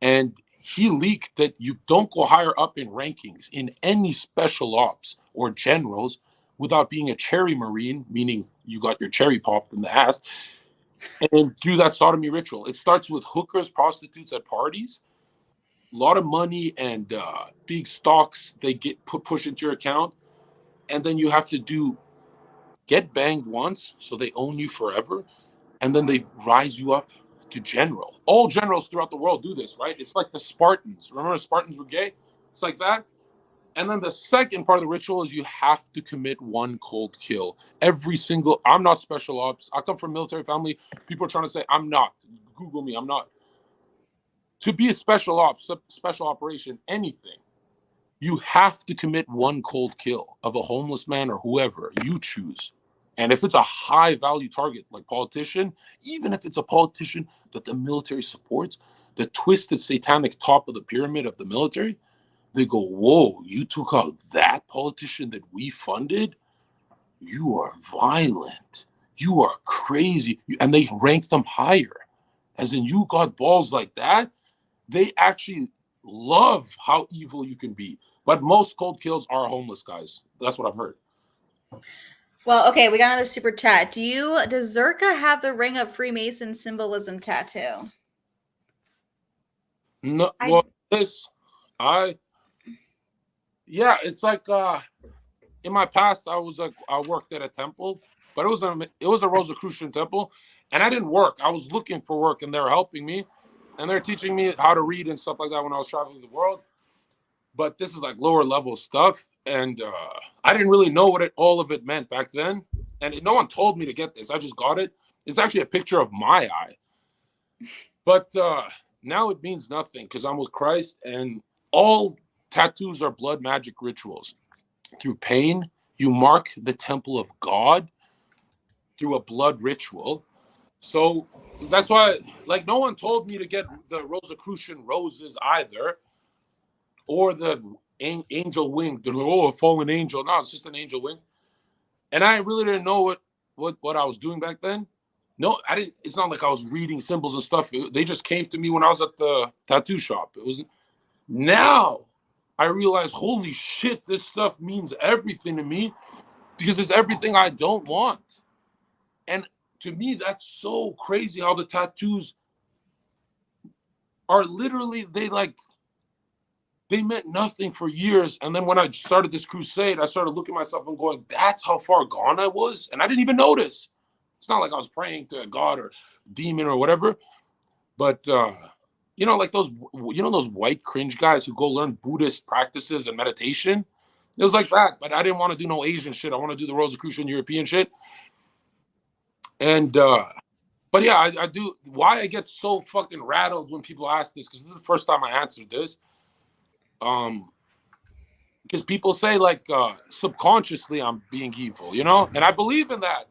And he leaked that you don't go higher up in rankings in any special ops or generals without being a cherry Marine, meaning you got your cherry popped in the ass, and do that sodomy ritual. It starts with hookers, prostitutes at parties, a lot of money and big stocks they get push into your account. And then you have to get banged once so they own you forever. And then they rise you up to general. All generals throughout the world do this, right? It's like the Spartans. Remember, Spartans were gay? It's like that. And then the second part of the ritual is you have to commit one cold kill. Every single, I'm not special ops. I come from a military family. People are trying to say, I'm not. Google me, I'm not. To be a special ops, special operation, anything, you have to commit one cold kill of a homeless man or whoever you choose. And if it's a high value target like politician, even if it's a politician that the military supports, the twisted satanic top of the pyramid of the military, they go, whoa, you took out that politician that we funded? you are violent, you are crazy, and they rank them higher. As in, you got balls like that. They actually love how evil you can be. But most cold kills are homeless guys. That's what I've heard. Well, okay, we got another super chat. Does Zherka have the ring of Freemason symbolism tattoo? No, well, yeah, it's like in my past, I worked at a temple, but it was a Rosicrucian temple, and I didn't work. I was looking for work, and they were helping me, and they're teaching me how to read and stuff like that when I was traveling the world. But this is like lower level stuff, and I didn't really know what all of it meant back then, and no one told me to get this. I just got it. It's actually a picture of my eye, but now it means nothing because I'm with Christ, and all tattoos are blood magic rituals. Through pain, you mark the temple of God through a blood ritual. So that's why, like, no one told me to get the Rosicrucian roses either, or the angel wing. They're like, oh, a fallen angel. No, it's just an angel wing. And I really didn't know what I was doing back then. No, I didn't. It's not like I was reading symbols and stuff. They just came to me when I was at the tattoo shop. It was now I realize, holy shit, this stuff means everything to me because it's everything I don't want. And to me, that's so crazy how the tattoos are literally, they meant nothing for years. And then when I started this crusade, I started looking at myself and going, that's how far gone I was. And I didn't even notice. It's not like I was praying to a god or demon or whatever. But, like those white cringe guys who go learn Buddhist practices and meditation. It was like that. But I didn't want to do no Asian shit. I want to do the Rosicrucian European shit. And, but yeah, I do. Why I get so fucking rattled when people ask this, because this is the first time I answered this. Because people say like subconsciously I'm being evil, and I believe in that.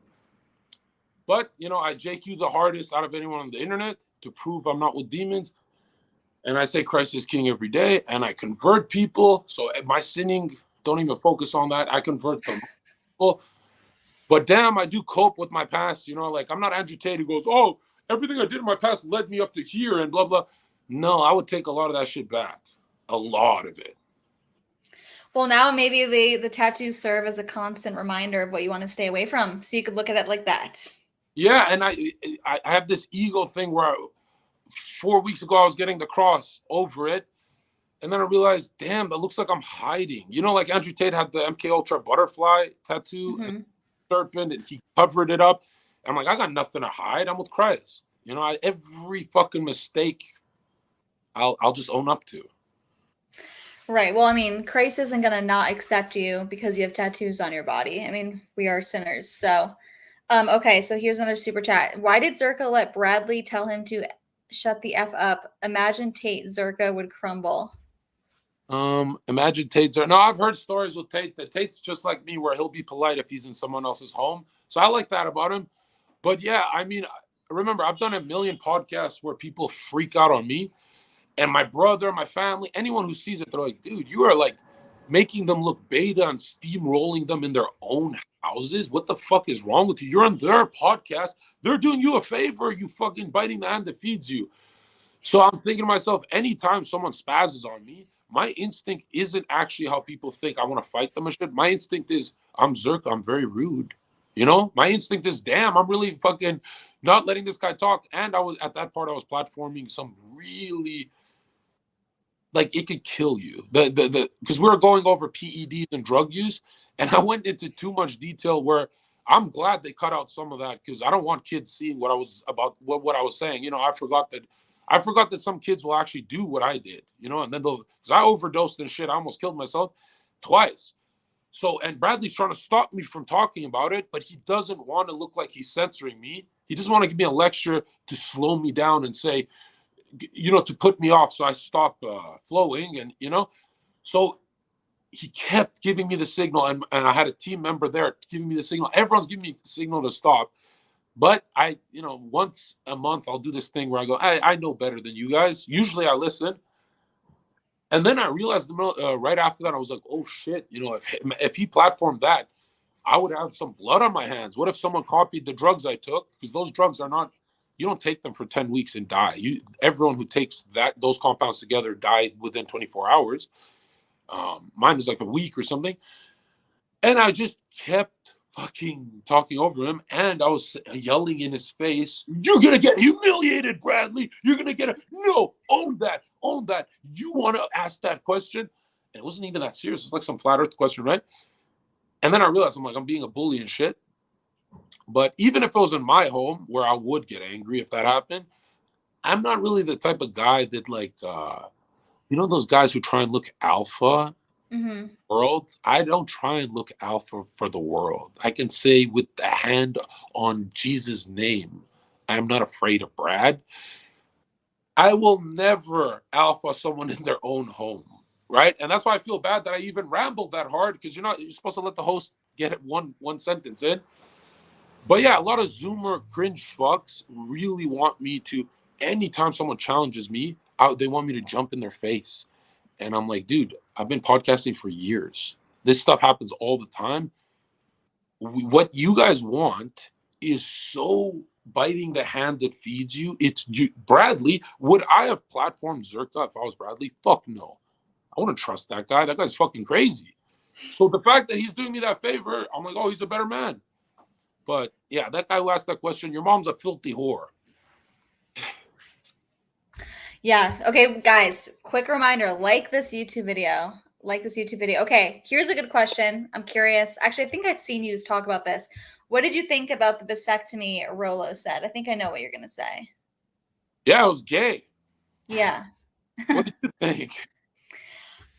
But I JQ the hardest out of anyone on the internet to prove I'm not with demons, and I say Christ is King every day, and I convert people. So my sinning, don't even focus on that. I convert them. But damn, I do cope with my past. Like I'm not Andrew Tate who goes, oh, everything I did in my past led me up to here and blah blah. No, I would take a lot of that shit back. A lot of it. Well, now maybe the tattoos serve as a constant reminder of what you want to stay away from. So you could look at it like that. Yeah, and I have this ego thing where 4 weeks ago I was getting the cross over it, and then I realized, damn, that looks like I'm hiding. Like Andrew Tate had the MK Ultra butterfly tattoo, and serpent, and he covered it up. And I'm like, I got nothing to hide. I'm with Christ. Every fucking mistake, I'll just own up to. Right. Well, I mean, Christ isn't going to not accept you because you have tattoos on your body. I mean, we are sinners. So, okay. So here's another super chat. Why did Zherka let Bradley tell him to shut the F up? Imagine Tate, Zherka would crumble. Imagine Tate's there. No, I've heard stories with Tate that Tate's just like me where he'll be polite if he's in someone else's home. So I like that about him. But yeah, I mean, remember, I've done a million podcasts where people freak out on me. And my brother, my family, anyone who sees it, they're like, dude, you are like making them look beta and steamrolling them in their own houses. What the fuck is wrong with you? You're on their podcast. They're doing you a favor. You fucking biting the hand that feeds you. So I'm thinking to myself, anytime someone spazzes on me, my instinct isn't actually how people think I want to fight them and shit. My instinct is, I'm Zherka. I'm very rude. My instinct is, damn, I'm really fucking not letting this guy talk. And I was at that part, I was platforming some really, like, it could kill you. Because we were going over PEDs and drug use, and I went into too much detail where I'm glad they cut out some of that because I don't want kids seeing what I was about, what I was saying. I forgot that some kids will actually do what I did, and then because I overdosed and shit, I almost killed myself twice. So, and Bradley's trying to stop me from talking about it, but he doesn't want to look like he's censoring me. He doesn't want to give me a lecture to slow me down and say, to put me off so I stop flowing. And, so he kept giving me the signal, and I had a team member there giving me the signal. Everyone's giving me the signal to stop. But I, once a month, I'll do this thing where I go, I know better than you guys. Usually I listen. And then I realized right after that, I was like, oh shit, if he platformed that, I would have some blood on my hands. What if someone copied the drugs I took? Because those drugs are not, you don't take them for 10 weeks and die. Everyone who takes those compounds together died within 24 hours. Mine was like a week or something. And I just kept fucking talking over him. And I was yelling in his face, "You're going to get humiliated, Bradley. You're going to get no, own that, own that. You want to ask that question?" And it wasn't even that serious. It's like some flat earth question, right? And then I realized I'm being a bully and shit. But even if it was in my home where I would get angry if that happened, I'm not really the type of guy that those guys who try and look alpha world. I don't try and look alpha for the world. I can say with the hand on Jesus' name, I'm not afraid of Brad. I will never alpha someone in their own home. Right. And that's why I feel bad that I even rambled that hard, because you're supposed to let the host get it one sentence in. But yeah, a lot of Zoomer cringe fucks really want me to, anytime someone challenges me, they want me to jump in their face. And I'm like, dude, I've been podcasting for years. This stuff happens all the time. What you guys want is so biting the hand that feeds you. Bradley, would I have platformed Zherka if I was Bradley? Fuck no. I wouldn't trust that guy. That guy's fucking crazy. So the fact that he's doing me that favor, I'm like, oh, he's a better man. But yeah, that guy who asked that question, your mom's a filthy whore. Yeah. Okay, guys, quick reminder, like this YouTube video. Okay, here's a good question. I'm curious. Actually, I think I've seen you talk about this. What did you think about the vasectomy Rolo said? I think I know what you're going to say. Yeah, it was gay. Yeah. What did you think?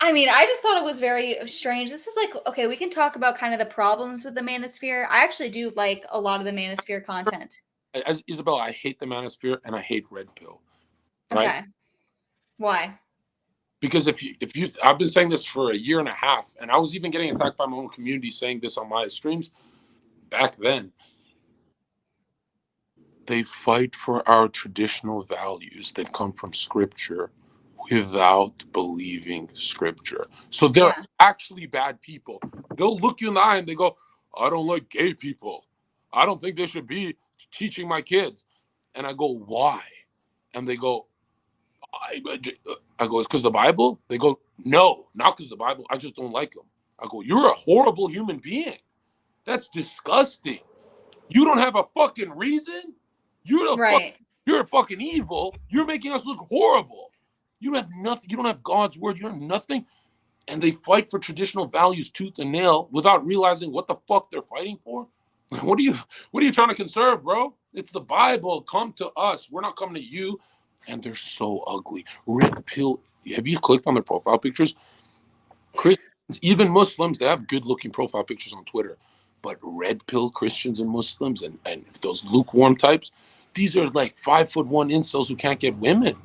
I mean, I just thought it was very strange. This is like, okay, we can talk about kind of the problems with the manosphere. I actually do like a lot of the manosphere content. As Isabella, I hate the manosphere and I hate red pill. Right? Okay. Why? Because if you, I've been saying this for a year and a half, and I was even getting attacked by my own community saying this on my streams back then. They fight for our traditional values that come from scripture without believing scripture. So they're actually bad people. They'll look you in the eye and they go, "I don't like gay people. I don't think they should be teaching my kids." And I go, "Why?" And they go, I go, "It's because the Bible?" They go, "No, not because the Bible. I just don't like them." I go, "You're a horrible human being. That's disgusting. You don't have a fucking reason. You're fucking evil. You're making us look horrible. You have nothing. You don't have God's word. You have nothing." And they fight for traditional values tooth and nail without realizing what the fuck they're fighting for. What are you trying to conserve, bro? It's the Bible. Come to us. We're not coming to you. And they're so ugly. Red pill. Have you clicked on their profile pictures? Christians, even Muslims, they have good looking profile pictures on Twitter. But red pill Christians and Muslims and those lukewarm types, these are like 5'1" incels who can't get women.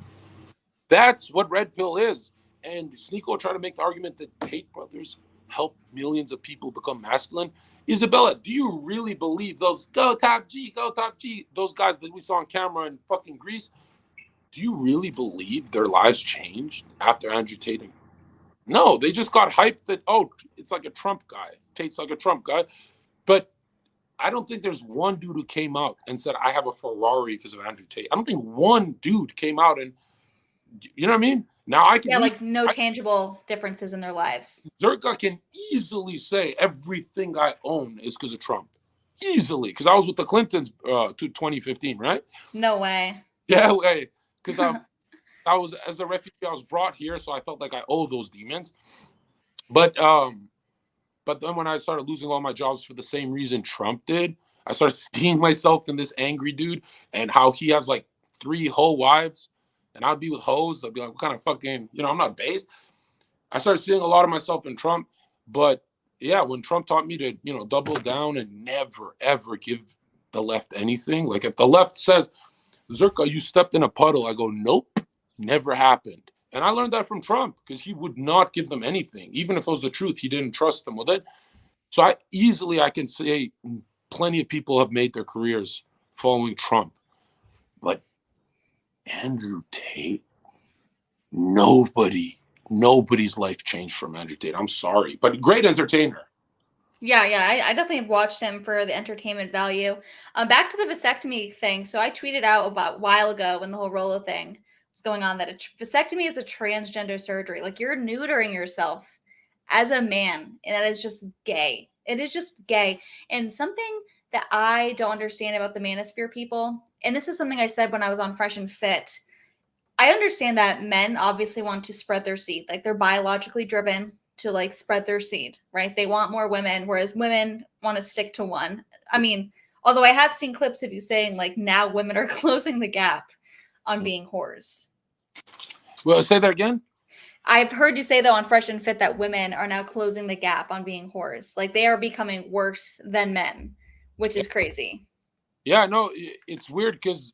That's what red pill is. And Sneako tried to make the argument that Tate brothers help millions of people become masculine. Isabella, do you really believe those go top G, those guys that we saw on camera in fucking Greece? Do you really believe their lives changed after Andrew Tate? No, they just got hyped that, oh, it's like a Trump guy. Tate's like a Trump guy. But I don't think there's one dude who came out and said, I have a Ferrari because of Andrew Tate. I don't think one dude came out and, you know what I mean? Now I can. Yeah, like no tangible differences in their lives. Zherka can easily say everything I own is because of Trump. Easily. Because I was with the Clintons to 2015, right? No way. Yeah, way. Because I was, as a refugee, I was brought here, so I felt like I owe those demons. But then when I started losing all my jobs for the same reason Trump did, I started seeing myself in this angry dude and how he has like 3 hoe wives, and I'd be with hoes. I'd be like, what kind of fucking, I'm not based. I started seeing a lot of myself in Trump. But yeah, when Trump taught me to, double down and never, ever give the left anything. Like if the left says, Zherka, you stepped in a puddle, I go, nope, never happened. And I learned that from Trump because he would not give them anything. Even if it was the truth, he didn't trust them with it. So I can say plenty of people have made their careers following Trump. But Andrew Tate, nobody's life changed from Andrew Tate. I'm sorry, but great entertainer. Yeah, I definitely have watched him for the entertainment value. Back to the vasectomy thing. So I tweeted out about a while ago when the whole Rolo thing was going on that vasectomy is a transgender surgery. Like you're neutering yourself as a man, and that is just gay. It is just gay. And something that I don't understand about the manosphere people, and this is something I said when I was on Fresh and Fit. I understand that men obviously want to spread their seed. Like they're biologically driven to like spread their seed, right? They want more women, whereas women want to stick to one. I mean, although I have seen clips of you saying like now women are closing the gap on being whores. Well, say that again. I've heard you say though on Fresh and Fit that women are now closing the gap on being whores. Like they are becoming worse than men, which is crazy. Yeah, no, it's weird because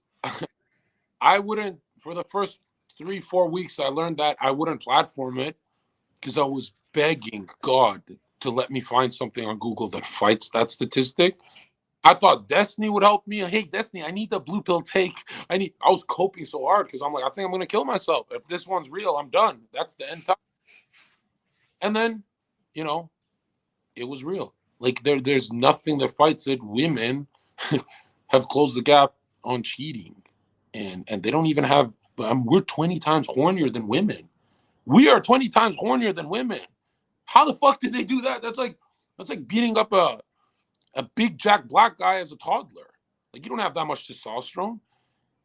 I wouldn't, for the first 3-4 weeks, I learned that I wouldn't platform it because I was begging God to let me find something on Google that fights that statistic. I thought Destiny would help me. Hey, Destiny, I need the blue pill take. I was coping so hard because I'm like, I think I'm gonna kill myself. If this one's real, I'm done. That's the end time. And then, you know, it was real. Like there's nothing that fights it. Women have closed the gap on cheating, and they don't even have. We're 20 times hornier than women. We are 20 times hornier than women. How the fuck did they do that? That's like beating up a big Jack Black guy as a toddler. Like you don't have that much testosterone.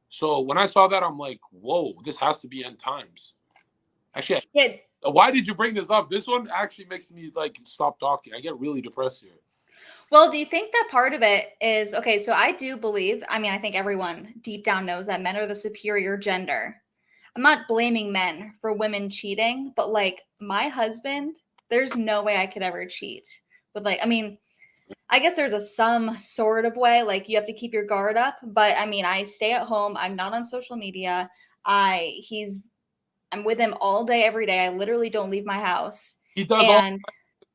So when I saw that, I'm like, whoa, this has to be end times. Actually, Yeah, why did you bring this up? This one actually makes me like stop talking. I get really depressed here. well, do you think that part of it is okay? So I do believe, I mean, I think everyone deep down knows that men are the superior gender. I'm not blaming men for women cheating, but like my husband, there's no way I could ever cheat with like, I mean, I guess there's a some sort of way, like you have to keep your guard up, but I mean, I stay at home, I'm not on social media. I'm with him all day, every day. I literally don't leave my house. He does all And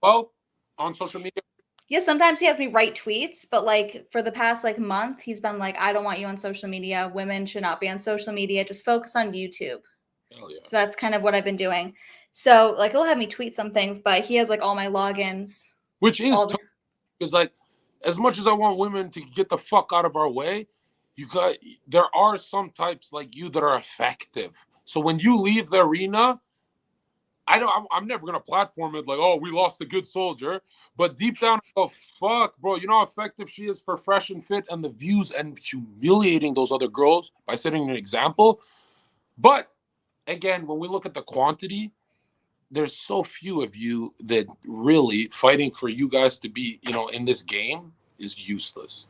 well on social media. yeah, sometimes he has me write tweets, but like for the past like month, he's been like, I don't want you on social media. Women should not be on social media. Just focus on YouTube. Hell yeah. So that's kind of what I've been doing. So like he'll have me tweet some things, but he has like all my logins. Which is All tough the because like as much as I want women to get the fuck out of our way, there are some types like you that are effective. So when you leave the arena, I'm never gonna platform it like, oh, we lost a good soldier. But deep down, oh fuck, bro, you know how effective she is for Fresh and Fit and the views and humiliating those other girls by setting an example. But again, when we look at the quantity, there's so few of you that really fighting for you guys to be, in this game is useless.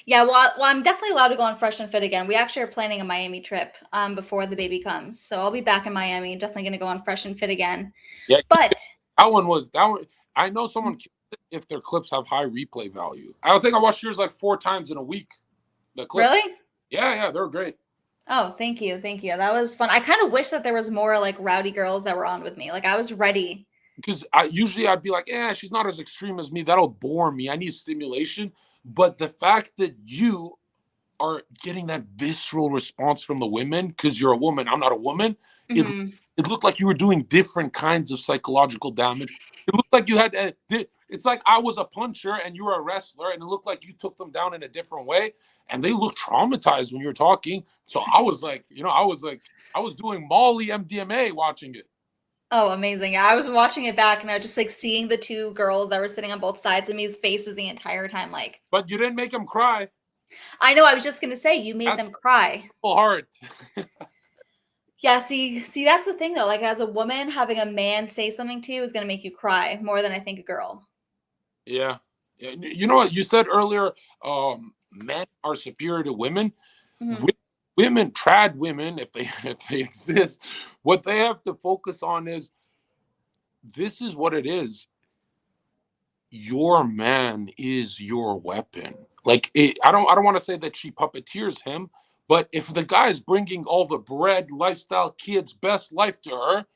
yeah, well, I'm definitely allowed to go on Fresh and Fit again. We actually are planning a Miami trip before the baby comes, so I'll be back in Miami. Definitely going to go on Fresh and Fit again. Yeah, But that one. I know someone kills it if their clips have high replay value. I think I watched yours like 4 times in a week. The clip. really, Yeah, they're great. oh, thank you, thank you. That was fun. I kind of wish that there was more like rowdy girls that were on with me. Like I was ready. Because I'd be like, yeah, she's not as extreme as me. That'll bore me. I need stimulation. But the fact that you are getting that visceral response from the women because you're a woman, I'm not a woman. It Mhm. it looked like you were doing different kinds of psychological damage. It looked like you had. It's like I was a puncher and you were a wrestler, and it looked like you took them down in a different way, and they looked traumatized when you were talking. So I was like, I was doing Molly MDMA watching it. Oh, amazing. Yeah, I was watching it back and I was just like seeing the two girls that were sitting on both sides of me's faces the entire time. Like, But you didn't make them cry. I know I was just gonna say you made That's them cry. full heart. Yeah, see, that's the thing though. Like as a woman, having a man say something to you is gonna make you cry more than I think a girl. Yeah. You know what you said earlier? Men are superior to women. Mhm. Women, trad women, if they if they exist, what they have to focus on is this is what it is. Your man is your weapon. Like I don't want to say that she puppeteers him, but if the guy is bringing all the bread, lifestyle, kids, best life to her,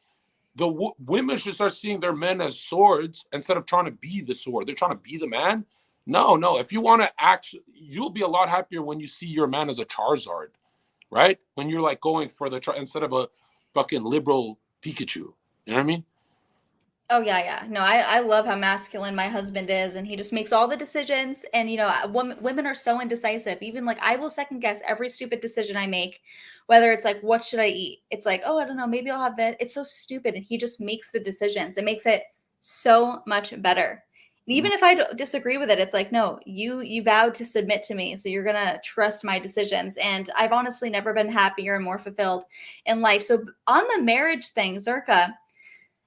the women should start seeing their men as swords instead of trying to be the sword. They're trying to be the man. No. If you want to actually, you'll be a lot happier when you see your man as a Charizard, right? When you're like going for the instead of a fucking liberal Pikachu. You know what I mean? Oh yeah. No, I love how masculine my husband is, and he just makes all the decisions. And women are so indecisive. Even like I will second guess every stupid decision I make, whether it's like what should I eat? It's like, oh, I don't know, maybe I'll have that. It's so stupid, and he just makes the decisions. It makes it so much better. And Mhm. even if I disagree with it, it's like, no, you vowed to submit to me, so you're gonna trust my decisions. And I've honestly never been happier and more fulfilled in life. So on the marriage thing, Zerka,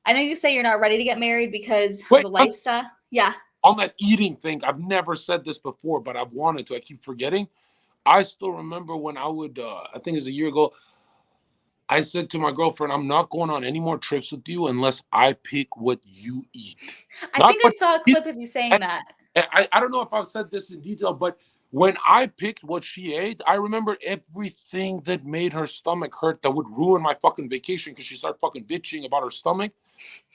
I know you say you're not ready to get married because of Wait, the lifestyle. Yeah. on that eating thing, I've never said this before, but I've wanted to. I keep forgetting. I still remember when I would, I think it's a year ago, I said to my girlfriend, I'm not going on any more trips with you unless I pick what you eat. I Not think I what saw a you clip of you eat. saying that. I don't know if I've said this in detail, but when I picked what she ate, I remember everything that made her stomach hurt that would ruin my fucking vacation because she started fucking bitching about her stomach.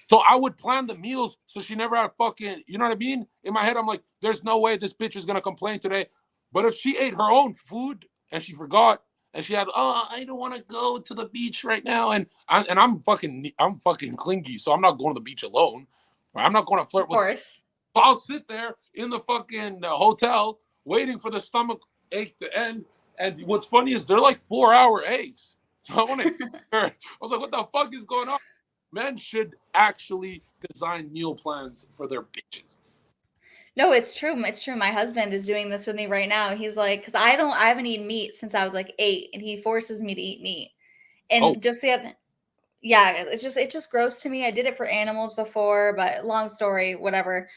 So I would plan the meals so she never had fucking, you know what I mean? In my head, I'm like, there's no way this bitch is gonna complain today. But if she ate her own food and she forgot and she had, oh, I don't want to go to the beach right now, I'm fucking clingy, so I'm not going to the beach alone. I'm not going to Of flirt with. course. I'll sit there in the fucking hotel waiting for the stomach ache to end. And what's funny is they're like 4 hour aches. So I want to hear. I was like, what the fuck is going on? Men should actually design meal plans for their bitches. No, it's true. It's true. My husband is doing this with me right now. He's like, because I haven't eaten meat since I was like 8, and he forces me to eat meat. Oh, And just the other, yeah, it's just gross to me. I did it for animals before, but long story, whatever.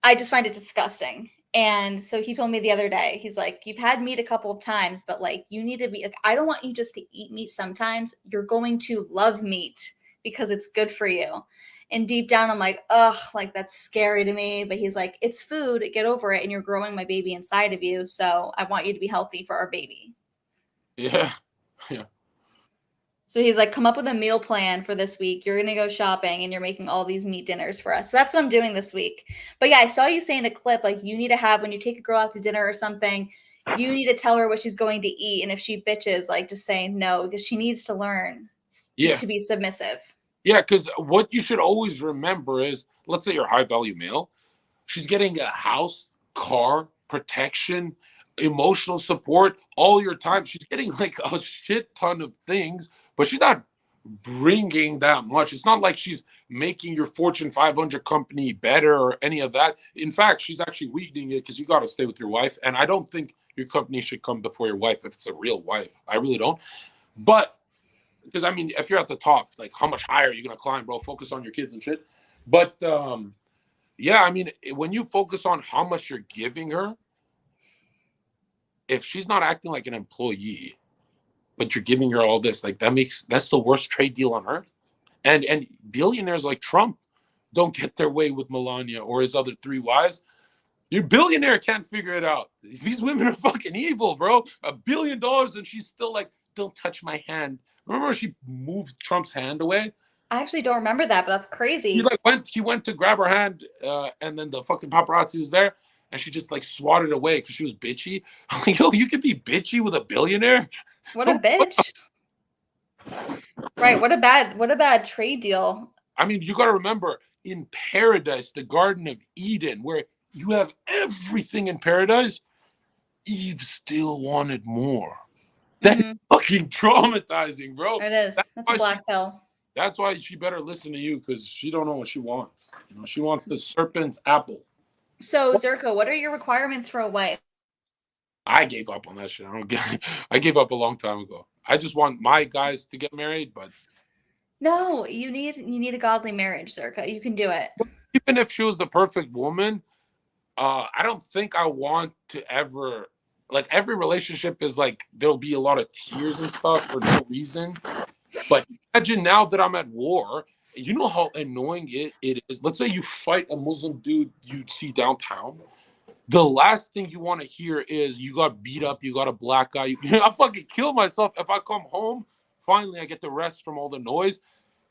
I just find it disgusting. And so he told me the other day, he's like, you've had meat a couple of times, but like you need to be like, I don't want you just to eat meat sometimes. You're going to love meat because it's good for you. And deep down, I'm like, ugh, like that's scary to me. But he's like, it's food, get over it. And you're growing my baby inside of you. So I want you to be healthy for our baby. yeah. Yeah. So he's like, come up with a meal plan for this week. You're going to go shopping and you're making all these meat dinners for us. So that's what I'm doing this week. But yeah, I saw you say in a clip, like, you need to have, when you take a girl out to dinner or something, you need to tell her what she's going to eat. And if she bitches, like, just say no, because she needs to learn Yeah. to be submissive. Yeah. Because what you should always remember is, let's say you're a high value male, she's getting a house, car, protection, emotional support all your time. She's getting like a shit ton of things, but she's not bringing that much. It's not like she's making your Fortune 500 company better or any of that. In fact, she's actually weakening it because you got to stay with your wife. And I don't think your company should come before your wife if it's a real wife. I really don't. But because I mean, if you're at the top, like how much higher are you gonna climb, bro? Focus on your kids and shit. But yeah, I mean, when you focus on how much you're giving her, if she's not acting like an employee, but you're giving her all this, like that's the worst trade deal on earth. And billionaires like Trump don't get their way with Melania or his other three wives. Your billionaire can't figure it out. These women are fucking evil, bro. $1 billion and she's still like, don't touch my hand. Remember she moved Trump's hand away? I actually don't remember that, but that's crazy. He went to grab her hand, and then the fucking paparazzi was there, and she just like swatted away because she was bitchy. I'm like, yo, you could be bitchy with a billionaire. What a So bitch. Right. What a bad trade deal. I mean, you got to remember in paradise, the Garden of Eden, where you have everything in paradise, Eve still wanted more. That's Hmm. fucking traumatizing, bro. It is. That's That's a why she. black pill. That's why she better listen to you because she don't know what she wants. You know, she wants the serpent's apple. So, Zerko, what are your requirements for a wife? I gave up on that shit. I don't get. I gave up a long time ago. I just want my guys to get married, but No, you need a godly marriage, Zerka. You can do it. even if she was the perfect woman, I don't think I want to ever. Like every relationship is like there'll be a lot of tears and stuff for no reason. But imagine now that I'm at war. You know how annoying it is. Let's say you fight a Muslim dude you see downtown. The last thing you want to hear is you got beat up, you got a black guy. I fucking kill myself if I come home. Finally, I get the rest from all the noise,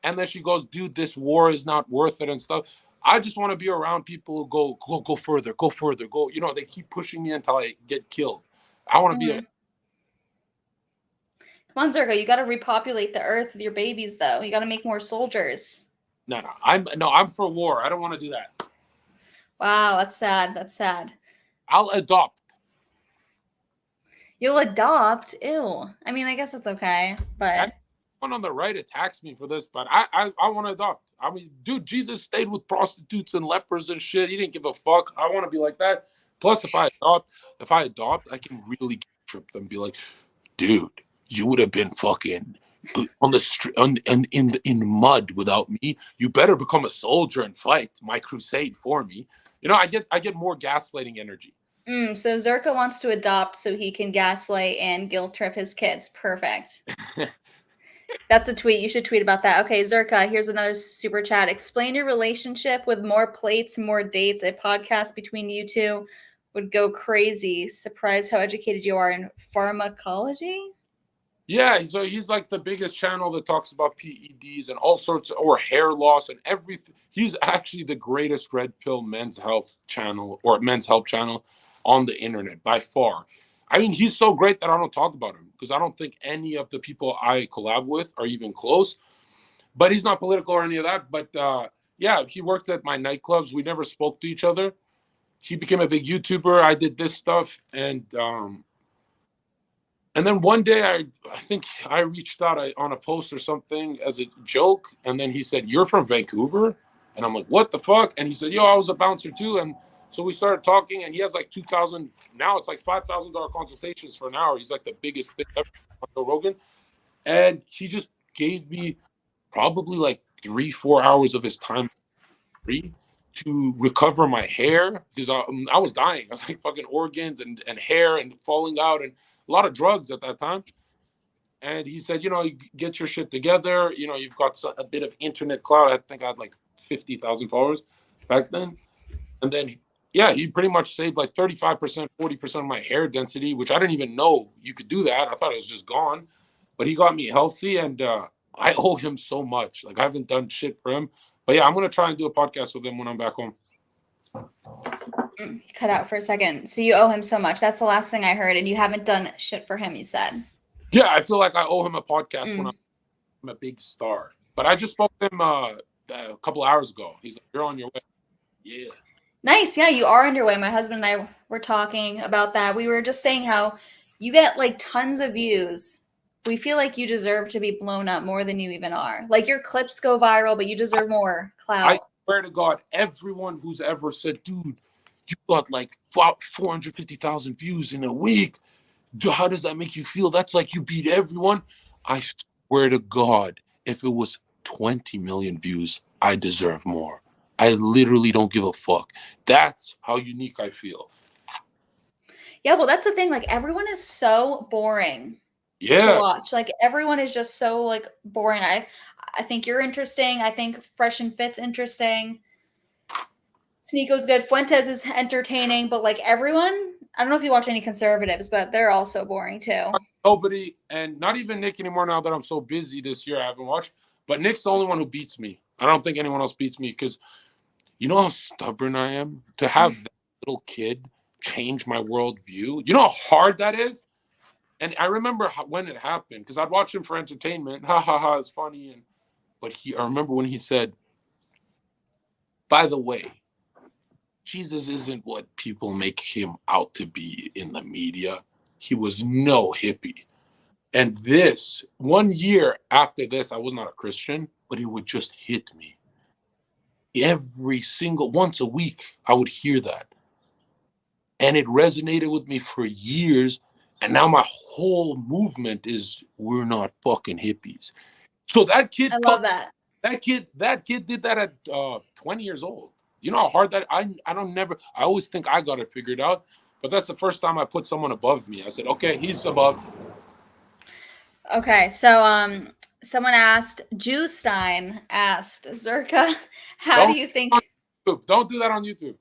and then she goes, "Dude, this war is not worth it," and stuff. I just want to be around people who go further, go further, go. You know, they keep pushing me until I get killed. I want to be a. Mhm. Come on, Zerko, you got to repopulate the earth with your babies, though. You got to make more soldiers. No. I'm for war. I don't want to do that. Wow, that's sad. That's sad. I'll adopt. You'll adopt? Ew. I mean, I guess that's okay, but Everyone on the right attacks me for this, but I want to adopt. I mean, dude, Jesus stayed with prostitutes and lepers and shit. He didn't give a fuck. I want to be like that. Plus, if I adopt, I can really trip them. And be like, dude, you would have been fucking on the street in mud without me. You better become a soldier and fight my crusade for me. You know, I get more gaslighting energy. So Zherka wants to adopt so he can gaslight and guilt trip his kids. Perfect. That's a tweet. You should tweet about that. Okay, Zherka, here's another super chat. Explain your relationship with more plates, more dates. A podcast between you two would go crazy. Surprised how educated you are in pharmacology. Yeah, so he's like the biggest channel that talks about PEDs and all sorts or hair loss and everything. He's actually the greatest red pill men's health channel or men's health channel on the internet by far. I mean, he's so great that I don't talk about him because I don't think any of the people I collab with are even close. But he's not political or any of that. But yeah, he worked at my nightclubs. We never spoke to each other. He became a big YouTuber. I did this stuff, and then one day I think I reached out on a post or something as a joke, and then he said, "You're from Vancouver?" And I'm like, "What the fuck?" And he said, "Yo, I was a bouncer too." And so we started talking, and he has like 2,000. Now it's like $5,000 consultations for an hour. He's like the biggest thing ever on Joe Rogan. And he just gave me probably like 3-4 hours of his time free to recover my hair because I was dying. I was like fucking organs and hair and falling out and a lot of drugs at that time. And he said, you know, you get your shit together. You know, you've got a bit of internet clout. I think I had like 50,000 followers back then. And then yeah, he pretty much saved like 35%, 40% of my hair density, which I didn't even know you could do that. I thought it was just gone. But he got me healthy, and I owe him so much. Like, I haven't done shit for him. But yeah, I'm going to try and do a podcast with him when I'm back home. Cut out for a second. So you owe him so much. That's the last thing I heard, and you haven't done shit for him, you said. Yeah, I feel like I owe him a podcast when I'm a big star. But I just spoke to him a couple hours ago. He's like, "You're on your way." Yeah. Nice. Yeah, you are underway. My husband and I were talking about that. We were just saying how you get like tons of views. We feel like you deserve to be blown up more than you even are. Like your clips go viral, but you deserve more clout. I swear to God, everyone who's ever said, "Dude, you got like 450,000 views in a week. How does that make you feel? That's like you beat everyone." I swear to God, if it was 20 million views, I deserve more. I literally don't give a fuck. That's how unique I feel. Yeah, well, that's the thing. Like everyone is so boring to watch. Like everyone is just so like boring. I think you're interesting. I think Fresh and Fit's interesting. Sneako's good. Fuentes is entertaining, but like everyone, I don't know if you watch any conservatives, but they're all so boring too. Nobody, and not even Nick anymore now that I'm so busy this year. I haven't watched, but Nick's the only one who beats me. I don't think anyone else beats me because you know how stubborn I am? To have that little kid change my worldview. You know how hard that is? And I remember when it happened because I'd watch him for entertainment. Ha ha ha, it's funny. But I remember when he said, "By the way, Jesus isn't what people make him out to be in the media. He was no hippie." And this, 1 year after this, I was not a Christian, but it would just hit me. Once a week, I would hear that. And it resonated with me for years. And now my whole movement is we're not fucking hippies. So that kid, I love that. That kid did that at 20 years old. You know how hard that I always think I got it figured out, but that's the first time I put someone above me. I said, okay, he's above. Okay, so someone asked, Jewstein asked, Zherka, how do you think? Don't do that on YouTube.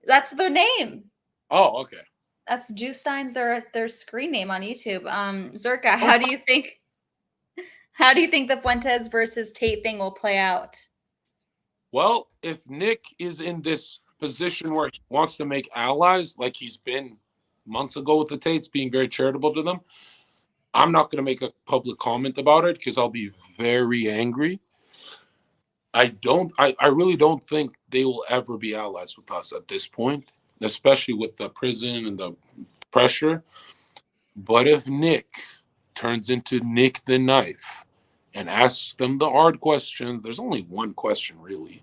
That's their name. Oh, okay. That's Jewstein's their screen name on YouTube. Zherka, how do you think? How do you think the Fuentes versus Tate thing will play out? Well, if Nick is in this position where he wants to make allies, like he's been months ago with the Tates, being very charitable to them, I'm not going to make a public comment about it because I'll be very angry. I really don't think they will ever be allies with us at this point, especially with the prison and the pressure. But if Nick turns into Nick the Knife and asks them the hard questions, there's only one question really.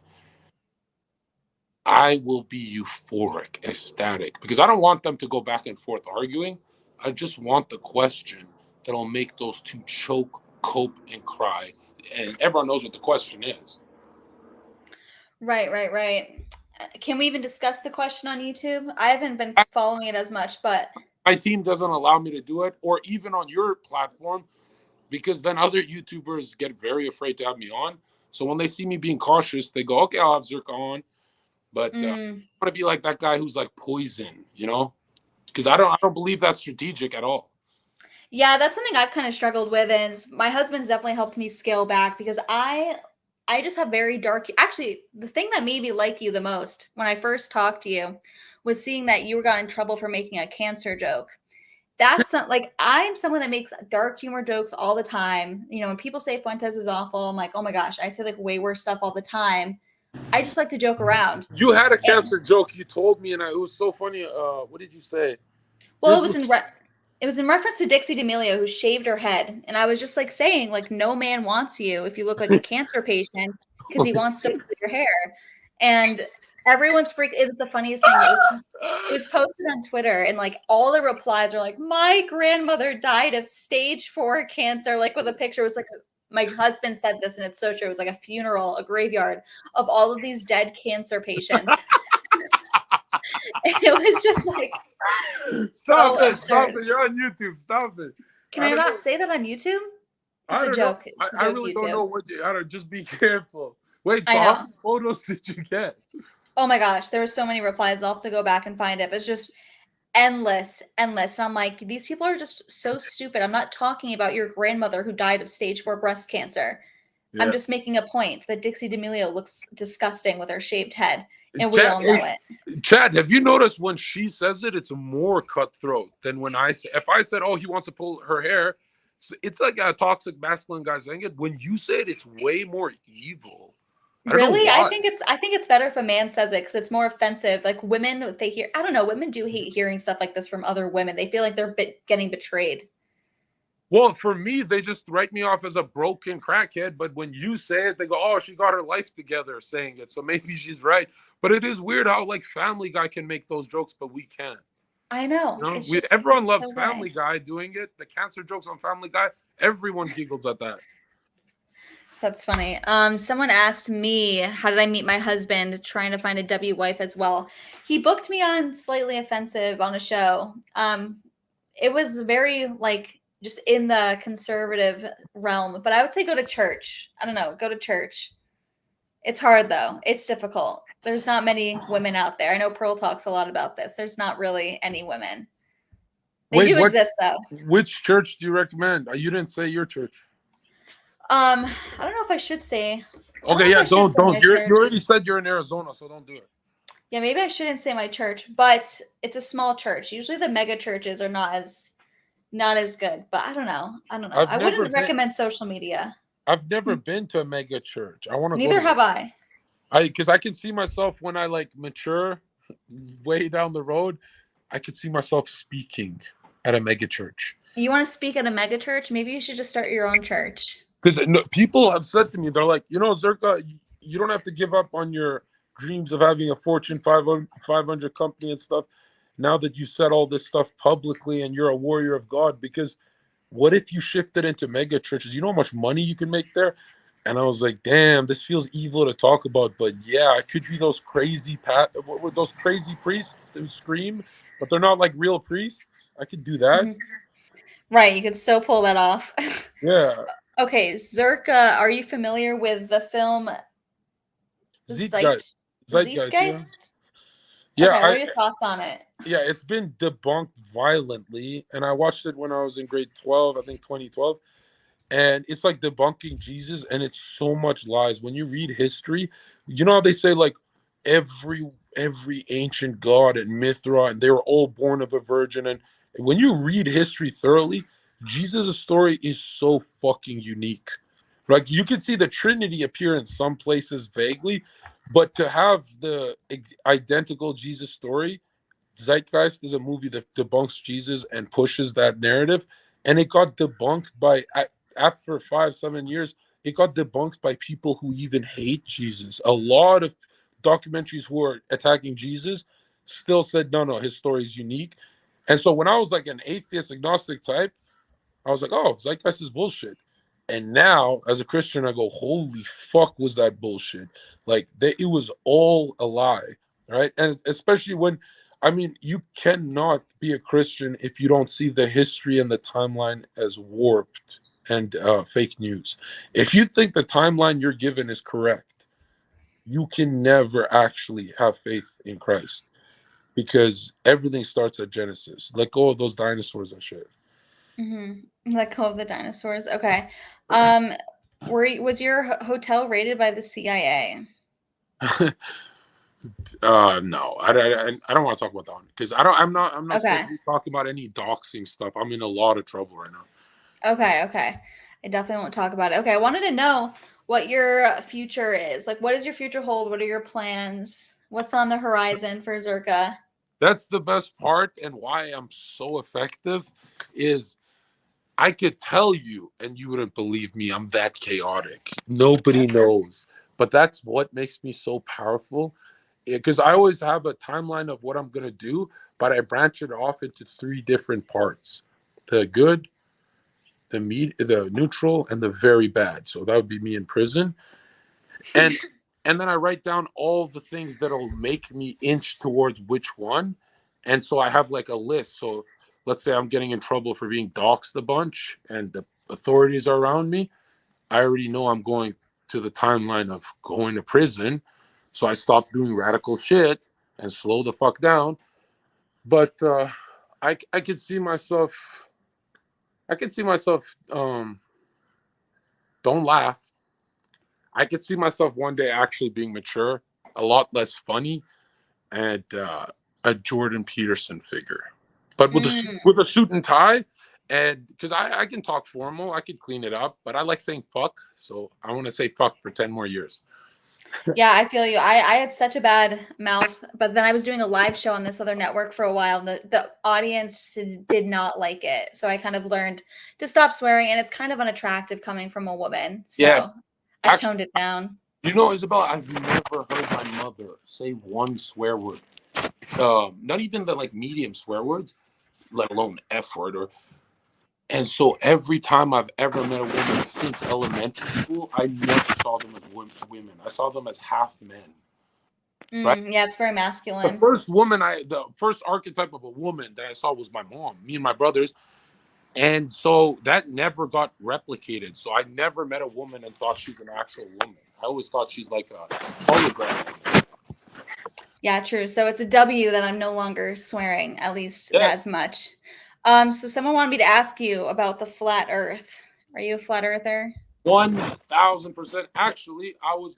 I will be euphoric, ecstatic, because I don't want them to go back and forth arguing. I just want the question that'll make those two choke, cope, and cry. And everyone knows what the question is. Right. Can we even discuss the question on YouTube? I haven't been following it as much, but My team doesn't allow me to do it, or even on your platform, because then other YouTubers get very afraid to have me on. So when they see me being cautious, they go, "Okay, I'll have Zherka on." But I want to be like that guy who's like poison, you know? Because I don't believe that's strategic at all. yeah, that's something I've kind of struggled with, and my husband's definitely helped me scale back because I just have very dark. Actually, the thing that made me like you the most when I first talked to you was seeing that you got in trouble for making a cancer joke. That's not, like, I'm someone that makes dark humor jokes all the time. You know, when people say Fuentes is awful, I'm like, oh my gosh, I say like way worse stuff all the time. I just like to joke around. You had a And, cancer joke. You told me, and it was so funny. What did you say? well, it was in reference to Dixie D'Amelio, who shaved her head, and I was just like saying, like, no man wants you if you look like a cancer patient because he wants to pull your hair, and everyone's freak. It was the funniest thing. It was posted on Twitter, and like all the replies are like, "My grandmother died of stage 4 cancer." Like with a picture, it was like my husband said this, and it's so true. It was like a funeral, a graveyard of all of these dead cancer patients. It was just like, Stop it! Stop it! You're on YouTube. Stop it! Can I not say that on YouTube? It's a joke. I really don't know what. I don't. Just be careful. Wait, so how many photos did you get? Oh my gosh, there were so many replies. I'll have to go back and find it. It's just endless. And I'm like, these people are just so stupid. I'm not talking about your grandmother who died of stage 4 breast cancer. Yeah. I'm just making a point that Dixie D'Amelio looks disgusting with her shaved head. And we all know it. Chad, have you noticed when she says it, it's more cutthroat than when I say, if I said, oh, he wants to pull her hair, it's like a toxic masculine guy saying it. When you say it, it's way more evil. Really? I think it's better if a man says it because it's more offensive. Like women, they hear, I don't know, women do hate hearing stuff like this from other women. They feel like they're getting betrayed. Well, for me, they just write me off as a broken crackhead. But when you say it, they go, oh, she got her life together saying it. So maybe she's right. But it is weird how like Family Guy can make those jokes, but we can't. I know. You know? Everyone loves so Family Guy doing it. The cancer jokes on Family Guy, everyone giggles at that. That's funny. Someone asked me, how did I meet my husband, trying to find a W wife as well. He booked me on Slightly Offensive on a show. It was very like just in the conservative realm, but I would say go to church. I don't know, go to church. It's hard though. It's difficult. There's not many women out there. I know Pearl talks a lot about this. There's not really any women. They do exist though. Which church do you recommend? You didn't say your church. I don't know if I should say. Okay, yeah, don't. You already said you're in Arizona, so don't do it. Yeah, maybe I shouldn't say my church, but it's a small church. Usually the mega churches are not as good, but I don't know. I wouldn't recommend social media. I've never been to a mega church. I want to. Neither have I. Because I can see myself when I like mature, way down the road. I could see myself speaking at a mega church. You want to speak at a mega church? Maybe you should just start your own church. Because people have said to me, they're like, Zherka, you don't have to give up on your dreams of having a Fortune 500 company and stuff. Now that you said all this stuff publicly and you're a warrior of God, because what if you shifted into mega churches? You know how much money you can make there? And I was like, damn, this feels evil to talk about. But yeah, I could be those crazy priests who scream, but they're not like real priests. I could do that. Mm-hmm. Right. You could so pull that off. Yeah. Okay. Zherka, are you familiar with the film Zeitgeist? Yeah. Okay, what are your thoughts on it? Yeah, it's been debunked violently, and I watched it when I was in grade 12, I think 2012, and it's like debunking Jesus, and it's so much lies. When you read history, you know how they say like every ancient god and Mithra, and they were all born of a virgin, and when you read history thoroughly, Jesus' story is so fucking unique. Like you could see the Trinity appear in some places vaguely, but to have the identical Jesus story, Zeitgeist is a movie that debunks Jesus and pushes that narrative, and it got debunked by after 5-7 years. It got debunked by people who even hate Jesus. A lot of documentaries who are attacking Jesus still said no, his story is unique. And so when I was like an atheist agnostic type, I was like, oh, Zeitgeist is bullshit. And now, as a Christian, I go, holy fuck, was that bullshit? Like, it was all a lie, right? And especially when, I mean, you cannot be a Christian if you don't see the history and the timeline as warped and fake news. If you think the timeline you're given is correct, you can never actually have faith in Christ because everything starts at Genesis. Let go of those dinosaurs and shit. Let go of the dinosaurs. Okay. Was your hotel raided by the CIA? No, I don't want to talk about that one because I'm not supposed Okay. to be talking about any doxing stuff. I'm in a lot of trouble right now. Okay. I definitely won't talk about it. Okay, I wanted to know what your future is. Like, what does your future hold? What are your plans? What's on the horizon for Zherka? That's the best part, and why I'm so effective is I could tell you, and you wouldn't believe me. I'm that chaotic. Nobody knows, but that's what makes me so powerful. Because I always have a timeline of what I'm gonna do, but I branch it off into 3 different parts: the good, the neutral, and the very bad. So that would be me in prison, and then I write down all the things that'll make me inch towards which one, and so I have like a list. So let's say I'm getting in trouble for being doxxed a bunch, and the authorities are around me. I already know I'm going to the timeline of going to prison, so I stop doing radical shit and slow the fuck down. But I could see myself. I could see myself. Don't laugh. I could see myself one day actually being mature, a lot less funny, and a Jordan Peterson figure, but with a suit and tie. And because I can talk formal, I could clean it up, but I like saying fuck, so I want to say fuck for 10 more years. Yeah, I feel you. I had such a bad mouth, but then I was doing a live show on this other network for a while, and the audience did not like it. So I kind of learned to stop swearing, and it's kind of unattractive coming from a woman. So Yeah, I toned it down. You know, Isabella, I've never heard my mother say one swear word. Not even the like medium swear words, let alone F word. And so every time I've ever met a woman since elementary school, I never saw them as women. I saw them as half men. Right? Yeah, it's very masculine. The first archetype of a woman that I saw was my mom, me and my brothers. And so that never got replicated. So I never met a woman and thought she's an actual woman. I always thought she's like a hologram. Yeah, true. So it's a W that I'm no longer swearing, at least as much. So someone wanted me to ask you about the flat earth. Are you a flat earther? 1000%. Actually, I was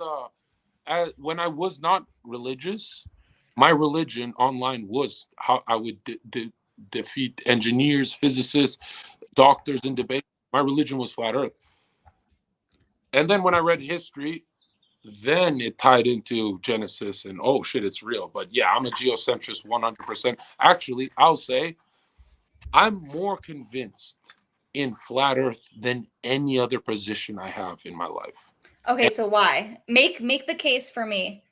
when I was not religious, my religion online was how I would defeat engineers, physicists, doctors in debate. My religion was flat earth. And then when I read history, then it tied into Genesis and oh shit, it's real. But yeah, I'm a geocentrist 100%. Actually, I'll say I'm more convinced in flat earth than any other position I have in my life. Okay, so why? Make the case for me.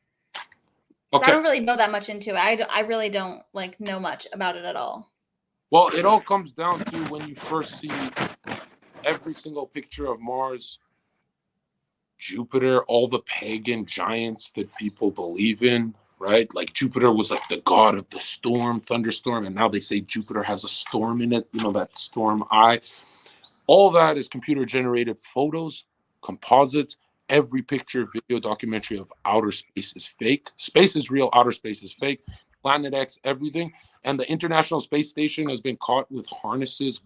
Okay. I don't really know that much into it. I really don't like know much about it at all. Well, it all comes down to when you first see every single picture of Mars, Jupiter, all the pagan giants that people believe in, right? Like Jupiter was like the god of the storm, thunderstorm, and now they say Jupiter has a storm in it, you know, that storm eye. All that is computer generated photos, composites. Every picture, video, documentary of outer space is fake. Space is real, outer space is fake. Planet X, everything. And the International Space Station has been caught with harnesses,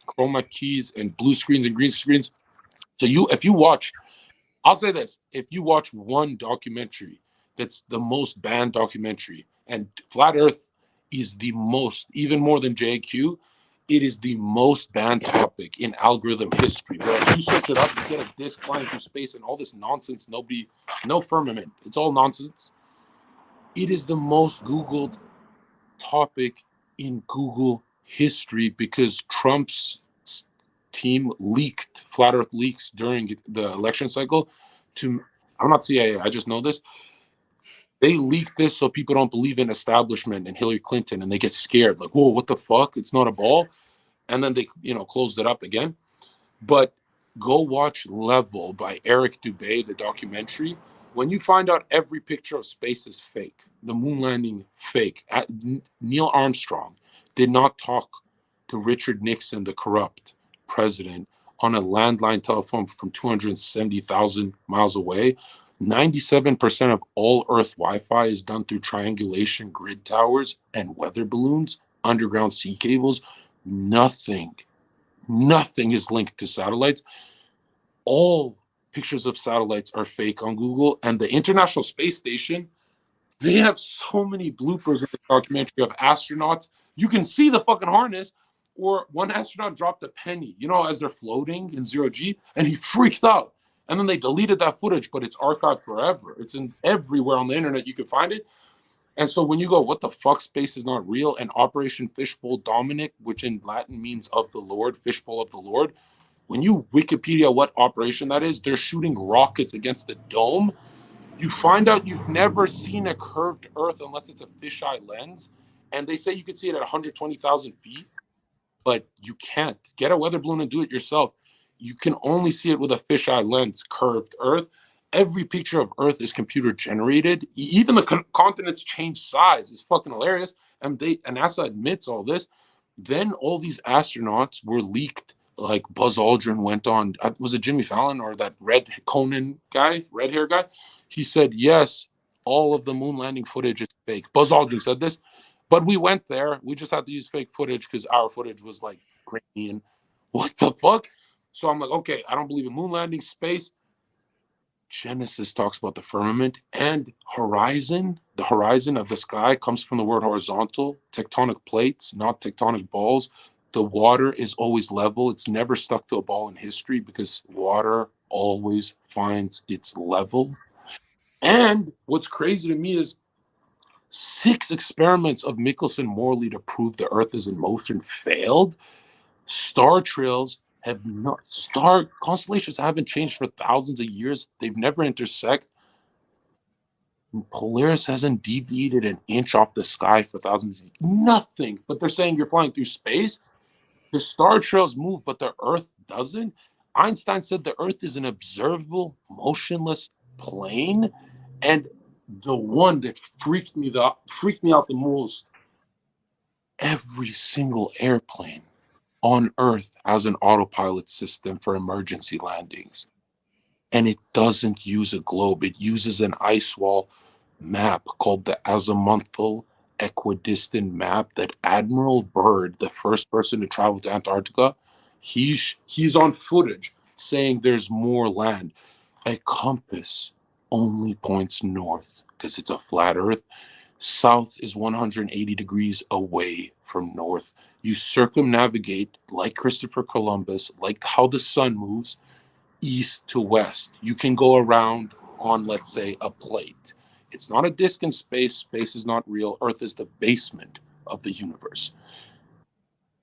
chroma keys, and blue screens and green screens. So if you watch, I'll say this, if you watch one documentary that's the most banned documentary, and Flat Earth is the most, even more than JQ, It is the most banned topic in algorithm history. Where if you search it up, you get a disk flying through space and all this nonsense. No firmament. It's all nonsense. It is the most Googled topic in Google history because Trump's team leaked flat Earth leaks during the election cycle. I'm not CIA. I just know this. They leaked this so people don't believe in establishment and Hillary Clinton, and they get scared. Like, whoa, what the fuck? It's not a ball. And then they, closed it up again. But go watch Level by Eric Dubay, the documentary. When you find out every picture of space is fake, the moon landing fake, Neil Armstrong did not talk to Richard Nixon, the corrupt president, on a landline telephone from 270,000 miles away. 97% of all Earth Wi-Fi is done through triangulation grid towers and weather balloons, underground sea cables. Nothing is linked to satellites. All pictures of satellites are fake on Google. And the International Space Station, they have so many bloopers in the documentary of astronauts. You can see the fucking harness. Or one astronaut dropped a penny, as they're floating in zero G, and he freaked out. And then they deleted that footage, but it's archived forever. It's in everywhere on the internet. You can find it. And so when you go, what the fuck, space is not real, and Operation Fishbowl Dominic, which in Latin means of the Lord, fishbowl of the Lord, when you Wikipedia what operation that is, they're shooting rockets against the dome. You find out you've never seen a curved Earth unless it's a fisheye lens. And they say you could see it at 120,000 feet, but you can't. Get a weather balloon and do it yourself. You can only see it with a fisheye lens, curved Earth. Every picture of Earth is computer generated. Even the continents change size. It's fucking hilarious. And NASA admits all this. Then all these astronauts were leaked. Like Buzz Aldrin went on. Was it Jimmy Fallon or that red hair guy? He said, yes, all of the moon landing footage is fake. Buzz Aldrin said this. But we went there. We just had to use fake footage because our footage was like grainy and what the fuck? So I'm like, okay, I don't believe in moon landing, space. Genesis talks about the firmament and horizon. The horizon of the sky comes from the word horizontal, tectonic plates, not tectonic balls. The water is always level. It's never stuck to a ball in history because water always finds its level. And what's crazy to me is 6 experiments of Michelson-Morley to prove the Earth is in motion failed. Star constellations haven't changed for thousands of years. They've never intersect. Polaris hasn't deviated an inch off the sky for thousands of years. Nothing. But they're saying you're flying through space. The star trails move, but the Earth doesn't. Einstein said the Earth is an observable, motionless plane. And the one that freaked me out the most, every single airplane on Earth has an autopilot system for emergency landings. And it doesn't use a globe. It uses an ice wall map called the azimuthal equidistant map that Admiral Byrd, the first person to travel to Antarctica, he's on footage saying there's more land. A compass only points north because it's a flat Earth. South is 180 degrees away from north. You circumnavigate like Christopher Columbus, like how the sun moves, east to west. You can go around on, let's say, a plate. It's not a disk in space. Space is not real. Earth is the basement of the universe.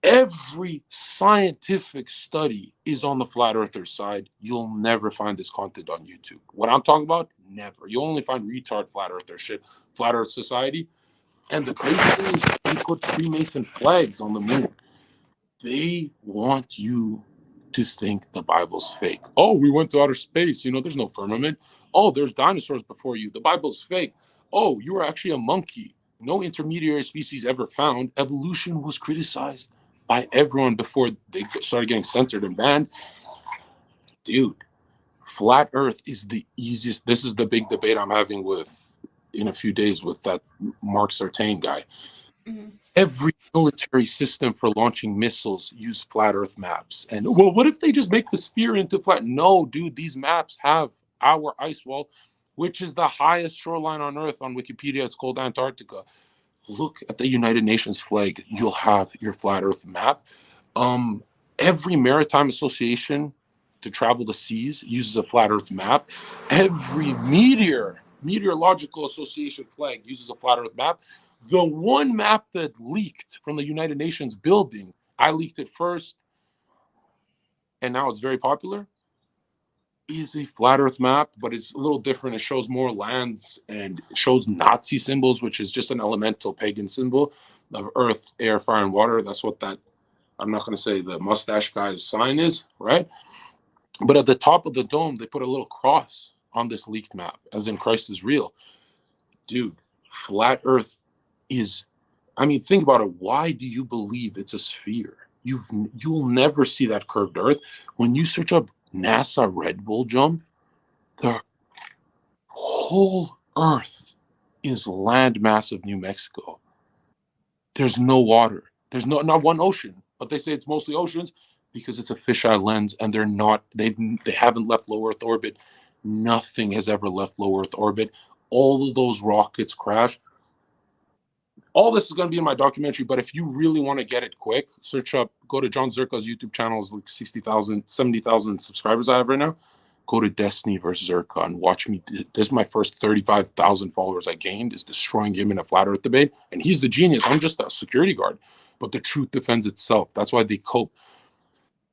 Every scientific study is on the flat earther side. You'll never find this content on YouTube. What I'm talking about, never. You'll only find retard flat earther shit, flat earth society. And the crazy thing is they put Freemason flags on the moon. They want you to think the Bible's fake. Oh, we went to outer space. There's no firmament. Oh, there's dinosaurs before you. The Bible's fake. Oh, you were actually a monkey. No intermediary species ever found. Evolution was criticized by everyone before they started getting censored and banned. Dude, flat Earth is the easiest. This is the big debate I'm having in a few days with that Mark Sartain guy. Mm-hmm. Every military system for launching missiles use flat Earth maps. And well, what if they just make the sphere into flat? No, dude, these maps have our ice wall, which is the highest shoreline on Earth. On Wikipedia, it's called Antarctica. Look at the United Nations flag. You'll have your flat Earth map. Every maritime association to travel the seas uses a flat Earth map. Every meteorological association flag uses a flat Earth map. The one map that leaked from the United Nations building, I leaked it first, and now it's very popular, is a flat Earth map, but it's a little different. It shows more lands and it shows Nazi symbols, which is just an elemental pagan symbol of earth, air, fire, and water. That's what that, I'm not going to say the mustache guy's sign is, right? But at the top of the dome, they put a little cross on this leaked map, as in Christ is real. Dude, flat Earth is, I mean, think about it. Why do you believe it's a sphere? You'll never see that curved Earth. When you search up NASA Red Bull jump, the whole Earth is landmass of New Mexico. There's no water. There's not one ocean, but they say it's mostly oceans because it's a fisheye lens, and they haven't left low Earth orbit. Nothing has ever left low Earth orbit. All of those rockets crash. All this is going to be in my documentary, but if you really want to get it quick, go to John Zherka's YouTube channel. Is like 60,000, 70,000 subscribers I have right now. Go to Destiny versus Zherka and watch me. This is my first 35,000 followers I gained, is destroying him in a flat Earth debate. And he's the genius. I'm just a security guard. But the truth defends itself. That's why they cope.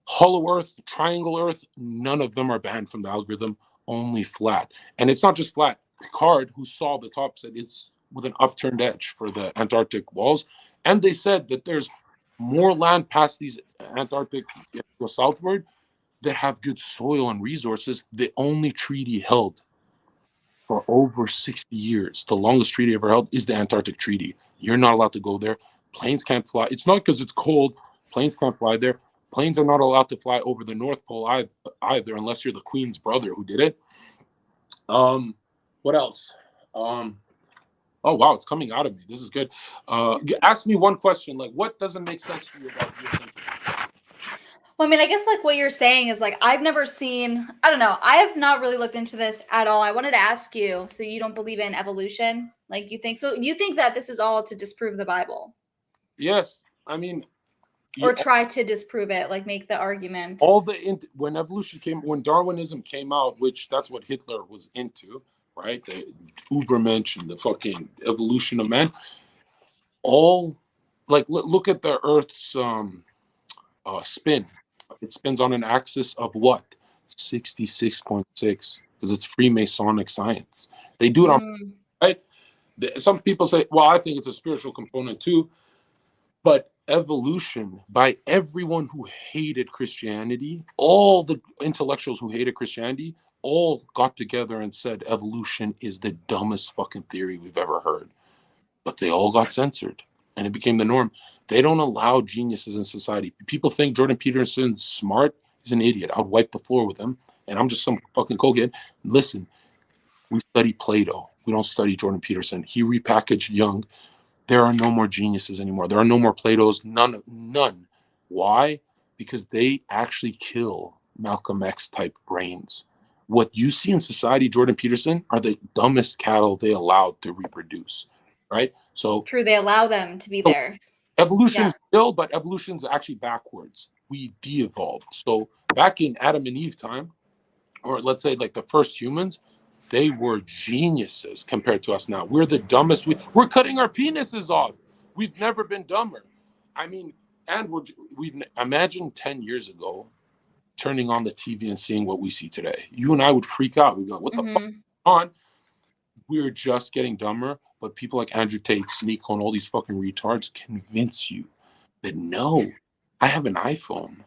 Hollow Earth, Triangle Earth, none of them are banned from the algorithm, only flat. And it's not just flat. Picard, who saw the top, said it's with an upturned edge for the Antarctic walls. And they said that there's more land past these Antarctic, go southward, that have good soil and resources. The only treaty held for over 60 years, the longest treaty ever held, is the Antarctic Treaty. You're not allowed to go there. Planes can't fly. It's not because it's cold. Planes can't fly there. Planes are not allowed to fly over the North Pole either, unless you're the Queen's brother who did it. What else? Oh, wow, it's coming out of me. This is good. Ask me one question, like, what doesn't make sense to you about your thinking? Well, I mean, I guess like what you're saying is like, I've never seen, I don't know, I have not really looked into this at all. I wanted to ask you, so you don't believe in evolution? Like you think that this is all to disprove the Bible? Yes. I mean, or try to disprove it, like make the argument. When evolution when Darwinism came out, which that's what Hitler was into, right? The Ubermensch and the fucking evolution of man. All, like, look at the Earth's spin. It spins on an axis of what? 66.6, because it's Freemasonic science. They do it on, right? Some people say, well, I think it's a spiritual component too. But evolution, by everyone who hated Christianity, all the intellectuals who hated Christianity, all got together and said evolution is the dumbest fucking theory we've ever heard. But they all got censored, and it became the norm. They don't allow geniuses in society. People think Jordan Peterson's smart. He's an idiot. I'll wipe the floor with him, and I'm just some fucking cokehead. Listen, we study Plato. We don't study Jordan Peterson. He repackaged Jung. There are no more geniuses anymore. There are no more Platos. None. Why? Because they actually kill Malcolm X type brains. What you see in society, Jordan Peterson, are the dumbest cattle they allowed to reproduce, right? So true, they allow them to be there. Evolution's still, but evolution's actually backwards. We de-evolved. So back in Adam and Eve time, or let's say like the first humans, they were geniuses compared to us now. We're the dumbest. We're cutting our penises off. We've never been dumber. I mean, and we imagine 10 years ago turning on the TV and seeing what we see today. You and I would freak out. We'd be like, what the fuck is on? We're just getting dumber. But people like Andrew Tate, Sneako, and all these fucking retards convince you that no, I have an iPhone.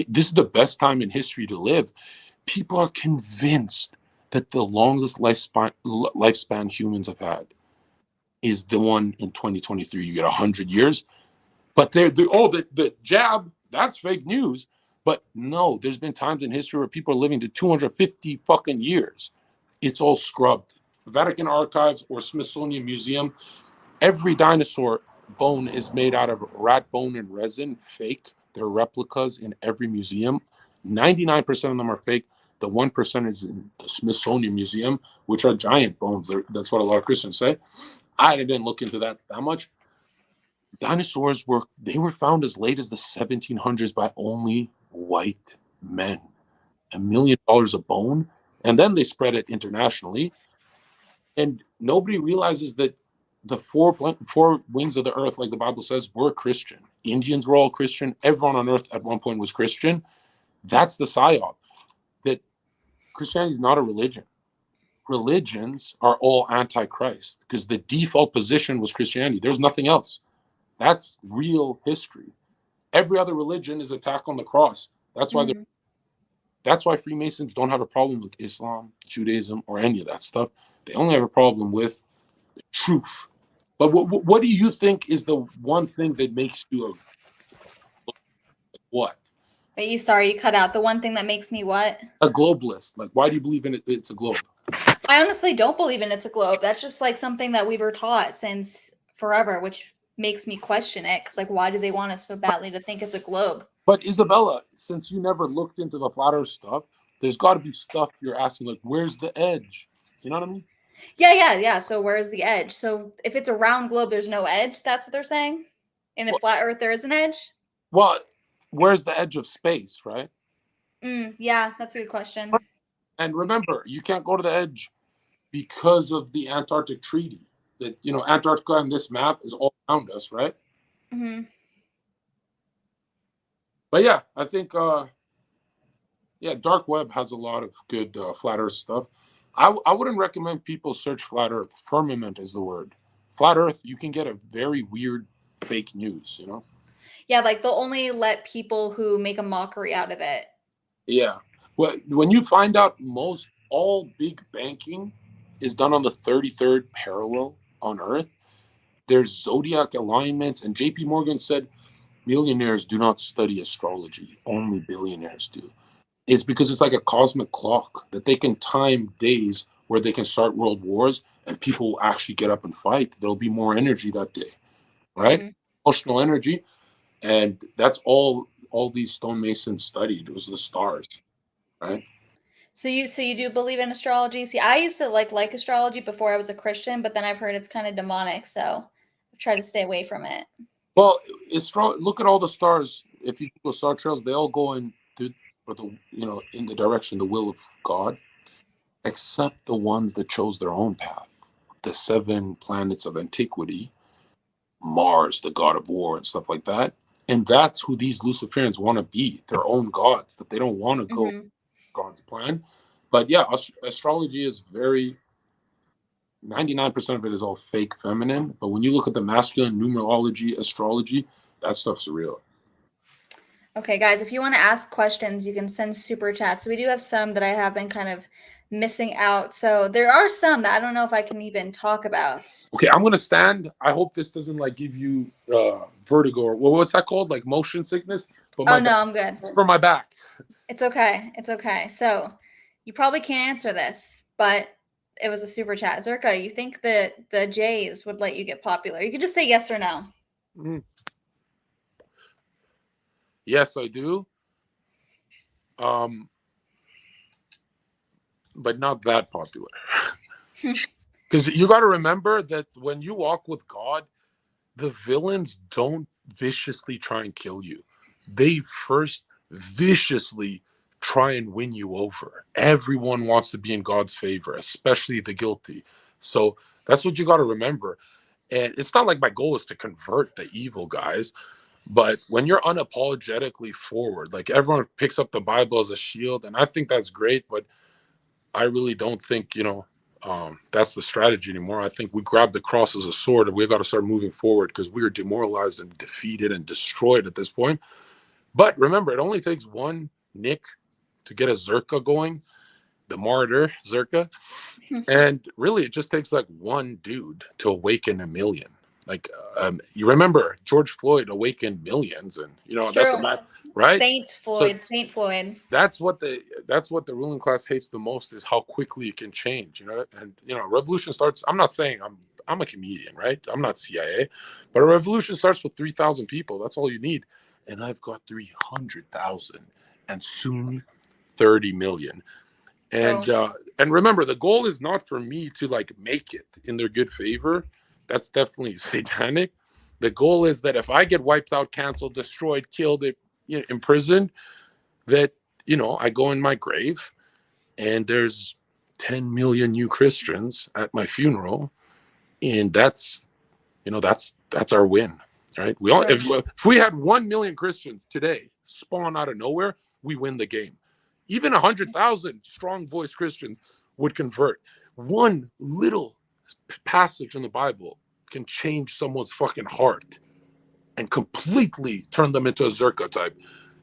This is the best time in history to live. People are convinced that the longest lifespan humans have had is the one in 2023. You get 100 years. But the jab, that's fake news. But no, there's been times in history where people are living to 250 fucking years. It's all scrubbed. Vatican Archives or Smithsonian Museum, every dinosaur bone is made out of rat bone and resin, fake. They're replicas in every museum. 99% of them are fake. The 1% is in the Smithsonian Museum, which are giant bones. That's what a lot of Christians say. I didn't look into that much. dinosaurs were found as late as the 1700s by only white men. $1 million a bone, and then they spread it internationally. And nobody realizes that the four wings of the earth, like the Bible says, were Christian. Indians were all Christian. Everyone on earth at one point was Christian. That's the psyop. That Christianity is not a religion. Religions are all anti-Christ because the default position was Christianity. There's nothing else. That's real history. Every other religion is attack on the cross. That's why that's why Freemasons don't have a problem with Islam, Judaism, or any of that stuff. They only have a problem with the truth. But what do you think is the one thing that makes you a what? Wait, you cut out. The one thing that makes me what? A globalist. Like, why do you believe in it? It's a globe. I honestly don't believe in it's a globe. That's just like something that we were taught since forever, which makes me question it. Because like, why do they want us so badly to think it's a globe? But Isabella, since you never looked into the flat earth stuff, there's got to be stuff you're asking, like, where's the edge? You know what I mean? Yeah. So where's the edge? So if it's a round globe, there's no edge. That's what they're saying. And if flat Earth, there is an edge. Well, where's the edge of space, right? Yeah, that's a good question. And remember, you can't go to the edge because of the Antarctic Treaty. That, you know, Antarctica on this map is all around us, right? Mm-hmm. But yeah, I think, dark web has a lot of good flat Earth stuff. I wouldn't recommend people search flat Earth. Firmament is the word. Flat Earth, you can get a very weird fake news, you know? Yeah, like they'll only let people who make a mockery out of it. Yeah. Well, when you find out all big banking is done on the 33rd parallel on Earth, there's zodiac alignments, and JP Morgan said millionaires do not study astrology, only billionaires do. It's because it's like a cosmic clock that they can time days where they can start world wars and people will actually get up and fight. There'll be more energy that day, right? Emotional energy. And that's all these stonemasons studied. It was the stars, right? So you do believe in astrology? See, I used to like astrology before I was a Christian, but then I've heard it's kind of demonic, so I've tried to stay away from it. Well, look at all the stars. If you go star trails, they all go in in the direction, the will of God, except the ones that chose their own path. The 7 planets of antiquity, Mars, the god of war, and stuff like that. And that's who these Luciferians want to be, their own gods, that they don't want to go God's plan. But yeah, astrology is 99% of it is all fake feminine. But when you look at the masculine numerology, astrology, that stuff's real. Okay, guys, if you want to ask questions, you can send super chats. So we do have some that I have been kind of missing out. So there are some that I don't know if I can even talk about. Okay, I'm going to stand. I hope this doesn't like give you vertigo or what's that called? Like motion sickness? But I'm good. It's for my back. It's okay. So you probably can't answer this, but it was a super chat. Zherka, you think that the Jays would let you get popular? You can just say yes or no. Yes, I do. But not that popular. Because you got to remember that when you walk with God, the villains don't viciously try and kill you. They first viciously try and win you over. Everyone wants to be in God's favor, especially the guilty. So that's what you got to remember. And it's not like my goal is to convert the evil guys. But when you're unapologetically forward, like everyone picks up the Bible as a shield, and I think that's great, but I really don't think, that's the strategy anymore. I think we grab the cross as a sword and we've got to start moving forward because we are demoralized and defeated and destroyed at this point. But remember, it only takes one Nick to get a Zherka going, the martyr Zherka. And really, it just takes like one dude to awaken a million. Like you remember George Floyd awakened millions, and that's a mad, right? Saint Floyd. That's what the ruling class hates the most is how quickly it can change. And revolution starts. I'm not saying I'm a comedian, right? I'm not CIA, but a revolution starts with 3,000 people. That's all you need, and I've got 300,000, and soon 30 million. And remember, the goal is not for me to like make it in their good favor. That's definitely satanic. The goal is that if I get wiped out, canceled, destroyed, killed, imprisoned, that, I go in my grave and there's 10 million new Christians at my funeral. And that's our win, right? If we had 1 million Christians today spawn out of nowhere, we win the game. Even 100,000 strong voice Christians would convert. One little passage in the Bible can change someone's fucking heart and completely turn them into a Zherka type.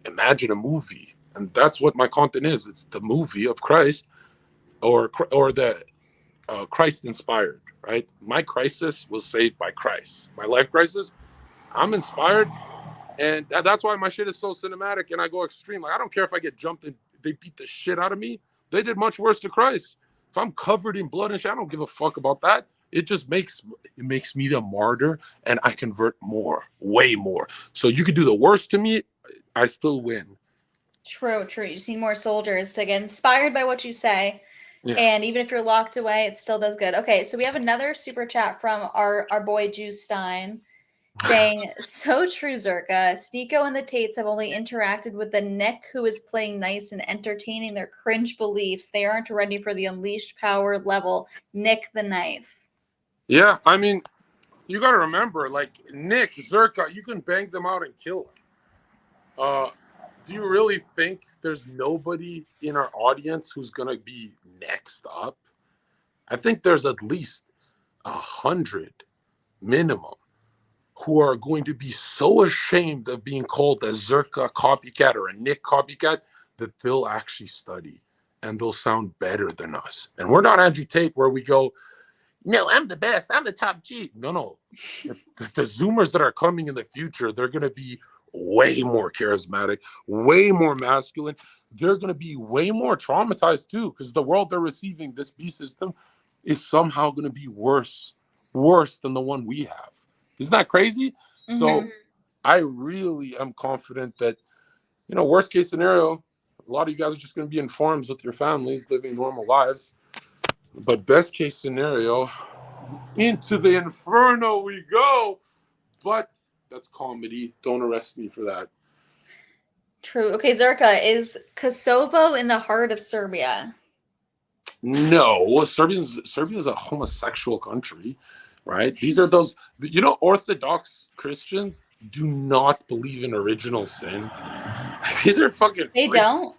Imagine a movie, and that's what my content is. It's the movie of Christ, or the Christ inspired, right? My crisis was saved by Christ. My life crisis, I'm inspired, and that's why my shit is so cinematic, and I go extreme. Like, I don't care if I get jumped and they beat the shit out of me. They did much worse to Christ. If I'm covered in blood and shit, I don't give a fuck about that. It just makes me the martyr, and I convert more, way more. So you could do the worst to me, I still win. True. You just need more soldiers to get inspired by what you say. Yeah. And even if you're locked away, it still does good. Okay, so we have another super chat from our boy Juice Stein saying, so true, Zherka. Sneako and the Tates have only interacted with the Nick who is playing nice and entertaining their cringe beliefs. They aren't ready for the unleashed power level. Nick the Knife. Yeah, I mean, you got to remember, like, Nick, Zherka, you can bang them out and kill them. Do you really think there's nobody in our audience who's going to be next up? I think there's at least 100 minimum who are going to be so ashamed of being called a Zherka copycat or a Nick copycat that they'll actually study and they'll sound better than us. And we're not Andrew Tate where we go, no, I'm the best. I'm the top G. No. The Zoomers that are coming in the future, they're going to be way more charismatic, way more masculine. They're going to be way more traumatized too, because the world they're receiving, this B system, is somehow going to be worse than the one we have. Isn't that crazy? Mm-hmm. So I really am confident that, worst case scenario, a lot of you guys are just going to be in farms with your families, living normal lives. But best case scenario, into the inferno we go. But that's comedy. Don't arrest me for that. True. Okay, Zherka, is Kosovo in the heart of Serbia? No, Serbia is a homosexual country, right? These are those, Orthodox Christians do not believe in original sin. These are fucking They freaks. Don't?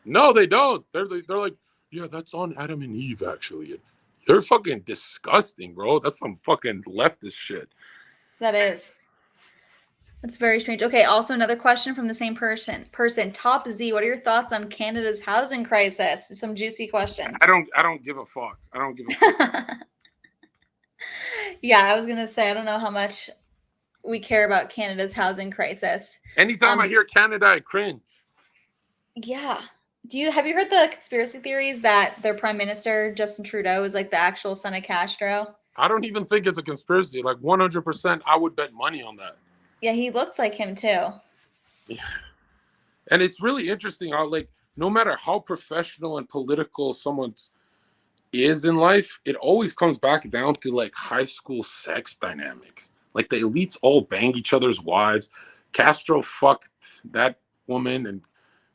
No, they don't. They're like, yeah, that's on Adam and Eve, actually. They're fucking disgusting, bro. That's some fucking leftist shit. That is. That's very strange. Okay, also another question from the same person. Top Z, what are your thoughts on Canada's housing crisis? Some juicy questions. I don't give a fuck. I don't give a fuck. Yeah, I was gonna say, I don't know how much we care about Canada's housing crisis. Anytime I hear Canada, I cringe. Yeah. Have you heard the conspiracy theories that their prime minister, Justin Trudeau, is like the actual son of Castro? I don't even think it's a conspiracy. Like 100%, I would bet money on that. Yeah, he looks like him too. Yeah. And it's really interesting how, like, no matter how professional and political someone is in life, it always comes back down to like high school sex dynamics. Like the elites all bang each other's wives. Castro fucked that woman and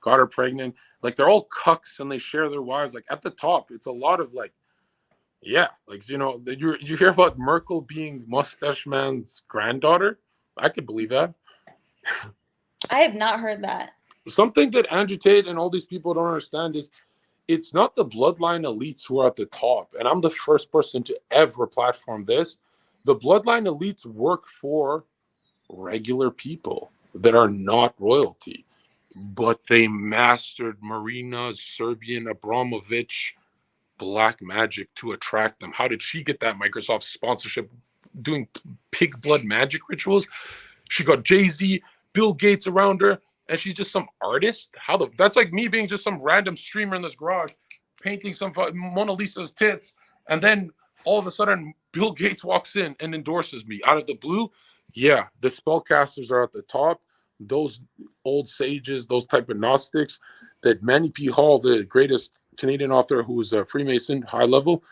got her pregnant. Like they're all cucks and they share their wives. Like at the top, it's a lot of like, yeah, like, you hear about Merkel being Mustache Man's granddaughter. I could believe that. I have not heard that. Something that Andrew Tate and all these people don't understand is it's not the bloodline elites who are at the top. And I'm the first person to ever platform this. The bloodline elites work for regular people that are not royalty, but they mastered Marina's Serbian Abramovich black magic to attract them. How did she get that Microsoft sponsorship doing pig blood magic rituals? She got Jay-Z, Bill Gates around her, and she's just some artist. That's like me being just some random streamer in this garage painting some Mona Lisa's tits, and then all of a sudden Bill Gates walks in and endorses me out of the blue. Yeah, the spellcasters are at the top. Those old sages, those type of Gnostics that Manny P. Hall, the greatest Canadian author who was a Freemason, high level,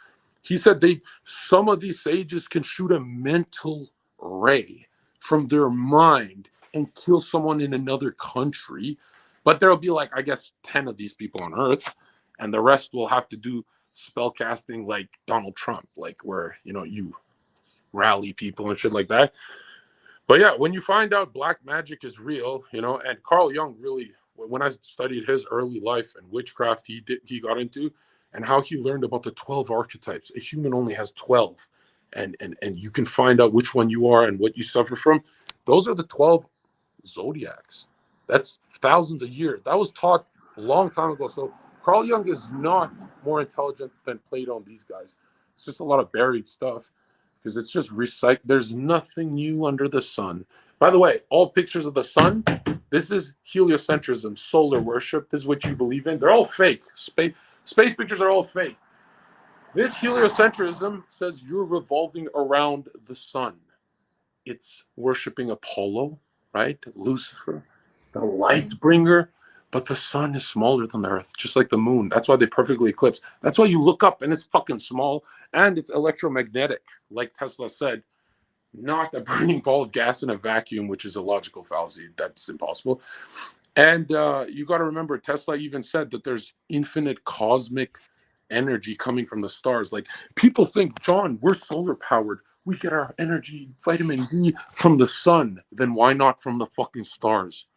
he said some of these sages can shoot a mental ray from their mind and kill someone in another country. But there'll be like, I guess, 10 of these people on Earth, and the rest will have to do spell casting like Donald Trump, like where, you know, you rally people and shit like that. But yeah, when you find out black magic is real, you know, and Carl Jung really, when I studied his early life and witchcraft he got into, and how he learned about the 12 archetypes. A human only has 12. And you can find out which one you are and what you suffer from. Those are the 12 zodiacs. That's thousands of years. That was taught a long time ago. So Carl Jung is not more intelligent than Plato and these guys. It's just a lot of buried stuff because it's just recycled. There's nothing new under the sun. By the way, all pictures of the sun, this is heliocentrism, solar worship. This is what you believe in. They're all fake. Space pictures are all fake. This heliocentrism says you're revolving around the sun. It's worshiping Apollo, right? Lucifer, the light bringer. But the sun is smaller than the earth, just like the moon. That's why they perfectly eclipse. That's why you look up and it's fucking small and it's electromagnetic, like Tesla said, not a burning ball of gas in a vacuum, which is a logical fallacy. That's impossible. And you got to remember, Tesla even said that there's infinite cosmic energy coming from the stars. Like people think, John, we're solar powered. We get our energy, vitamin D from the sun. Then why not from the fucking stars?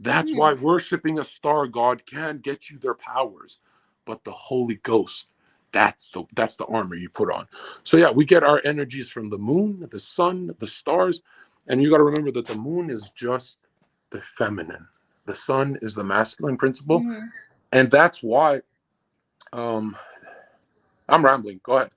That's why worshiping a star god can get you their powers. But the Holy Ghost, that's the armor you put on. So yeah, we get our energies from the moon, the sun, the stars. And you got to remember that the moon is just the feminine. The sun is the masculine principle. Mm-hmm. And that's why I'm rambling. Go ahead.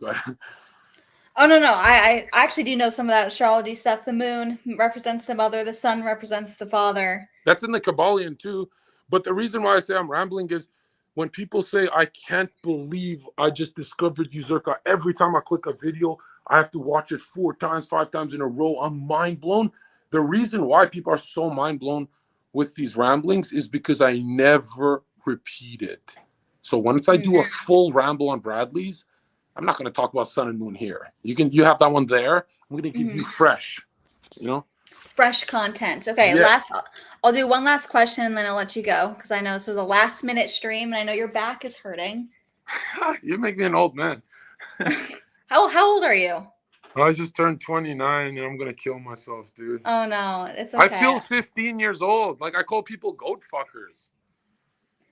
Oh, no. I actually do know some of that astrology stuff. The moon represents the mother. The sun represents the father. That's in the Kabbalion too. But the reason why I say I'm rambling is when people say, I can't believe I just discovered you, Zherka. Every time I click a video, I have to watch it 4 times, 5 times in a row. I'm mind blown. The reason why people are so mind blown with these ramblings is because I never repeat it. So once I do a full ramble on Bradley's, I'm not going to talk about sun and moon here. You have that one there. I'm going to give you fresh, you know? Fresh content. Okay, Yeah. I'll do one last question and then I'll let you go because I know this was a last minute stream and I know your back is hurting. You make me an old man. How old are you? I just turned 29 and I'm going to kill myself, dude. Oh, no. It's okay. I feel 15 years old. Like I call people goat fuckers.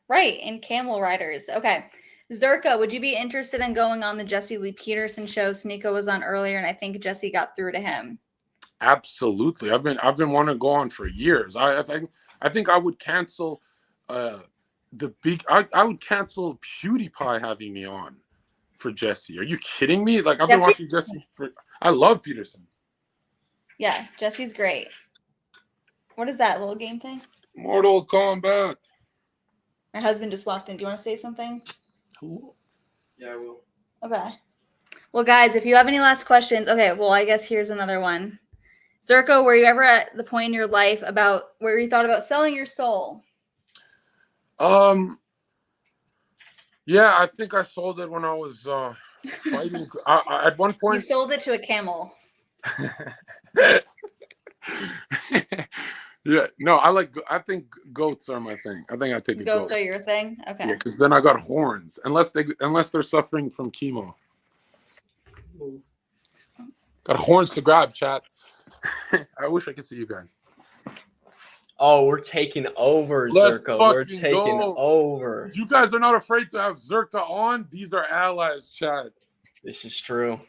Right, and camel riders. Okay. Zherka, would you be interested in going on the Jesse Lee Peterson show? Sneako was on earlier, and I think Jesse got through to him. Absolutely. I've been wanting to go on for years. I think I would cancel I would cancel PewDiePie having me on for Jesse. Are you kidding me? Like I've been watching Jesse I love Peterson. Yeah, Jesse's great. What is that little game thing? Mortal Kombat. My husband just walked in. Do you want to say something? Hello. Yeah, I will. Okay. Well, guys, if you have any last questions, okay, well, I guess here's another one. Zherka, were you ever at the point in your life about where you thought about selling your soul? Yeah, I think I sold it when I was fighting. At one point, You sold it to a camel. Yeah, no, I think goats are my thing. I think I take a goat. Goats are your thing? Okay. Yeah, because then I got horns. Unless they're suffering from chemo. Got horns to grab, chat. I wish I could see you guys. Oh, we're taking over, Zherka. We're taking over. You guys are not afraid to have Zherka on. These are allies, chat. This is true.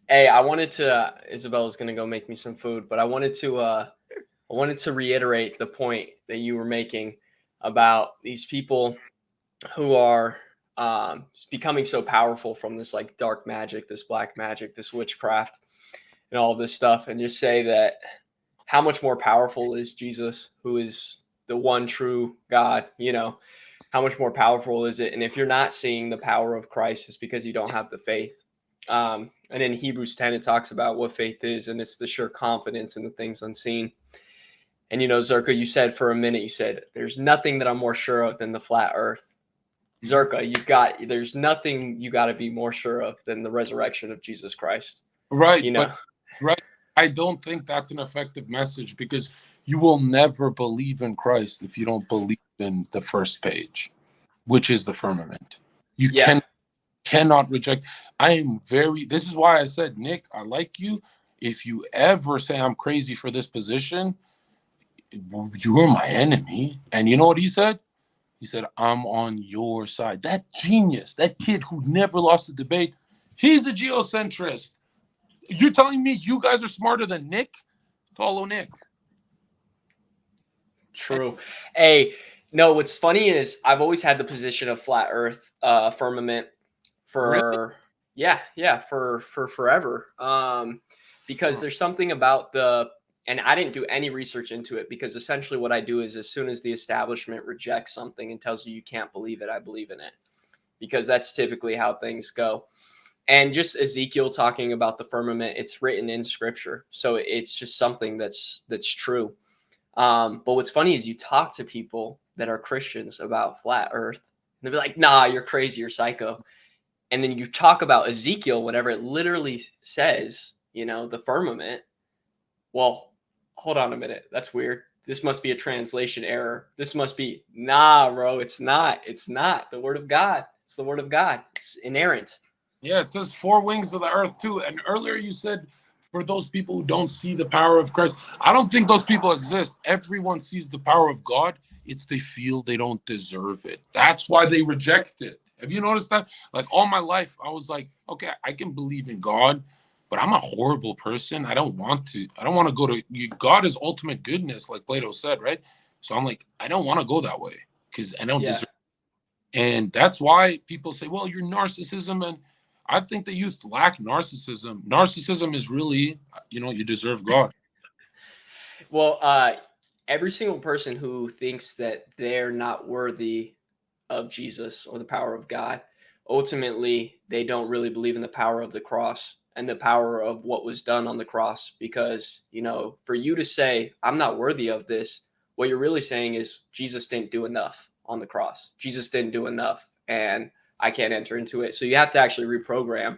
Hey, I wanted to. Isabella's gonna go make me some food, but I wanted to reiterate the point that you were making about these people who are becoming so powerful from this like dark magic, this black magic, this witchcraft, and all this stuff, and just say that how much more powerful is Jesus, who is the one true God? You know, how much more powerful is it? And if you're not seeing the power of Christ, it's because you don't have the faith. And in Hebrews 10, it talks about what faith is, and it's the sure confidence in the things unseen. And, you know, Zherka, you said for a minute, you said, there's nothing that I'm more sure of than the flat earth. Zherka, there's nothing you got to be more sure of than the resurrection of Jesus Christ. Right. You know? Right. I don't think that's an effective message, because you will never believe in Christ if you don't believe in the first page, which is the firmament. You Yeah. cannot reject. This is why I said, Nick, I like you. If you ever say I'm crazy for this position, you are my enemy. And you know what he said? He said, I'm on your side. That genius, that kid who never lost a debate, he's a geocentrist. You're telling me you guys are smarter than Nick? Follow Nick. True. Hey, no, what's funny is I've always had the position of flat earth firmament Really? for forever. Because there's something about and I didn't do any research into it, because essentially what I do is, as soon as the establishment rejects something and tells you you can't believe it, I believe in it, because that's typically how things go. And just Ezekiel talking about the firmament, it's written in scripture. So it's just something that's true. But what's funny is you talk to people that are Christians about flat earth, and they'll be like, nah, you're crazy, you're psycho. And then you talk about Ezekiel, whatever it literally says, the firmament. Well, hold on a minute. That's weird. This must be a translation error. This must be, nah, bro, it's not. It's not the word of God. It's the word of God. It's inerrant. Yeah, it says 4 wings of the earth too. And earlier you said, for those people who don't see the power of Christ, I don't think those people exist. Everyone sees the power of God. It's they feel they don't deserve it. That's why they reject it. Have you noticed that? Like, all my life, I was like, okay, I can believe in God, but I'm a horrible person. I don't want to go to God is ultimate goodness, like Plato said, right? So I'm like, I don't want to go that way, because I don't deserve it. And that's why people say, well, you're narcissism. And I think the youth lack narcissism. Narcissism is really, you deserve God. Well, every single person who thinks that they're not worthy of Jesus or the power of God, ultimately, they don't really believe in the power of the cross and the power of what was done on the cross. Because, for you to say, I'm not worthy of this, what you're really saying is Jesus didn't do enough on the cross. Jesus didn't do enough, and I can't enter into it. So you have to actually reprogram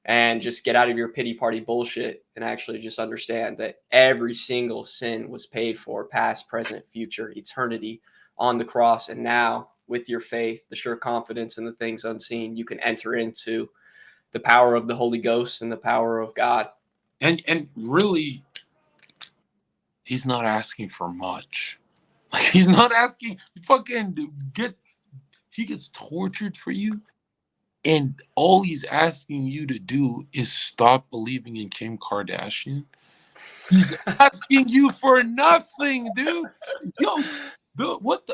and just get out of your pity party bullshit and actually just understand that every single sin was paid for, past, present, future, eternity, on the cross. And now, with your faith, the sure confidence in the things unseen, you can enter into the power of the Holy Ghost and the power of God. And really, he's not asking for much. Like, he's not asking he gets tortured for you. And all he's asking you to do is stop believing in Kim Kardashian. He's asking you for nothing, dude. Yo,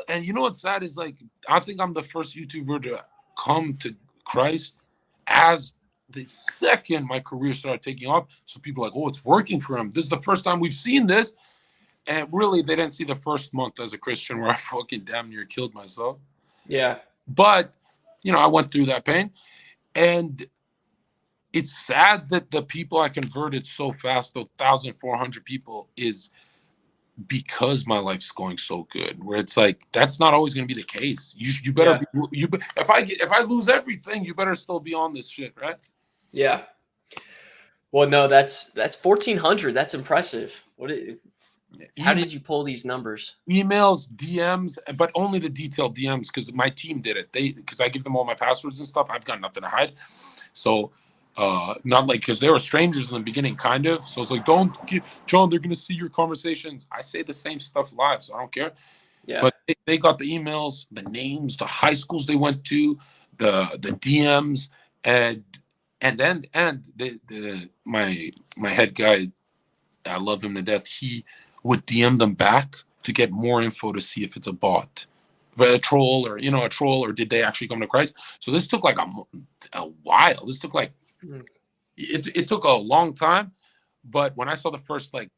and you know what's sad is, like, I think I'm the first YouTuber to come to Christ as the second my career started taking off. So people are like, oh, it's working for him. This is the first time we've seen this. And really, they didn't see the first month as a Christian where I fucking damn near killed myself. Yeah. But, I went through that pain. And it's sad that the people I converted so fast, though 1,400 people, is because my life's going so good. Where it's like, that's not always going to be the case. You better if I lose everything, you better still be on this shit, right? Yeah. Well, no, that's 1,400. That's impressive. How did you pull these numbers? Emails, DMs, but only the detailed DMs, because my team did it. Because I give them all my passwords and stuff. I've got nothing to hide. So, not like, because they were strangers in the beginning, kind of. So it's like, John, they're gonna see your conversations. I say the same stuff live, so I don't care. Yeah. But they got the emails, the names, the high schools they went to, the DMs, and then my head guy, I love him to death. He would DM them back to get more info to see if it's a bot, a troll, or did they actually come to Christ? So this took like a while. This took like it took a long time. But when I saw the first like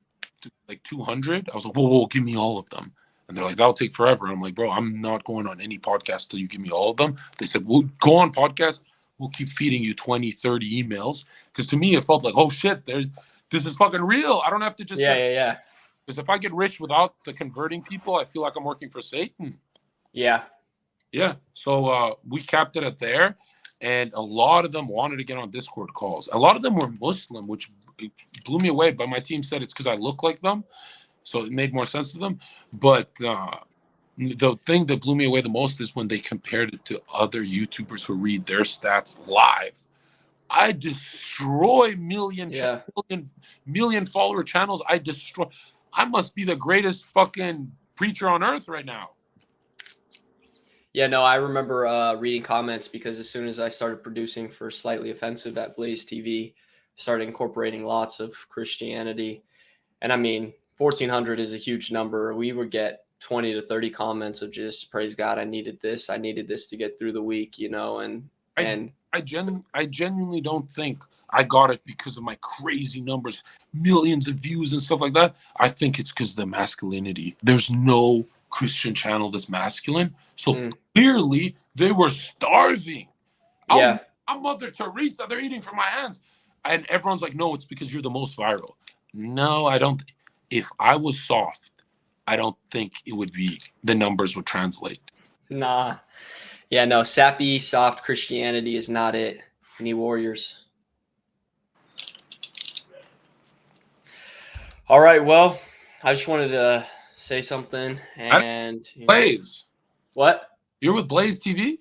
200, I was like, whoa, give me all of them. And they're like, that'll take forever. I'm like, bro, I'm not going on any podcast till you give me all of them. They said, we'll go on podcast. We'll keep feeding you 20, 30 emails. Because to me, it felt like, oh shit, this is fucking real. I don't have to just yeah. Because if I get rich without the converting people, I feel like I'm working for Satan. Yeah. Yeah. So we capped it at there. and a lot of them wanted to get on Discord calls. A lot of them were Muslim, which blew me away. But my team said it's because I look like them, so it made more sense to them. But the thing that blew me away the most is when they compared it to other YouTubers who read their stats live. I destroy million follower channels. I must be the greatest fucking preacher on earth right now. Yeah, no, I remember reading comments because as soon as I started producing for Slightly Offensive at Blaze TV, started incorporating lots of Christianity. And I mean, 1,400 is a huge number. We would get 20 to 30 comments of just, praise God, I needed this to get through the week, you know, and I genuinely don't think I got it because of my crazy numbers, millions of views and stuff like that. I think it's because of the masculinity. There's no Christian channel that's masculine. So clearly they were starving. Yeah. I'm Mother Teresa. They're eating from my hands. And everyone's like, no, it's because you're the most viral. No, I don't. If I was soft, I don't think it would be, the numbers would translate. Nah. Yeah, no, sappy, soft Christianity is not it. Any warriors. All right, well, I just wanted to say something. And Blaze. What? You're with Blaze TV?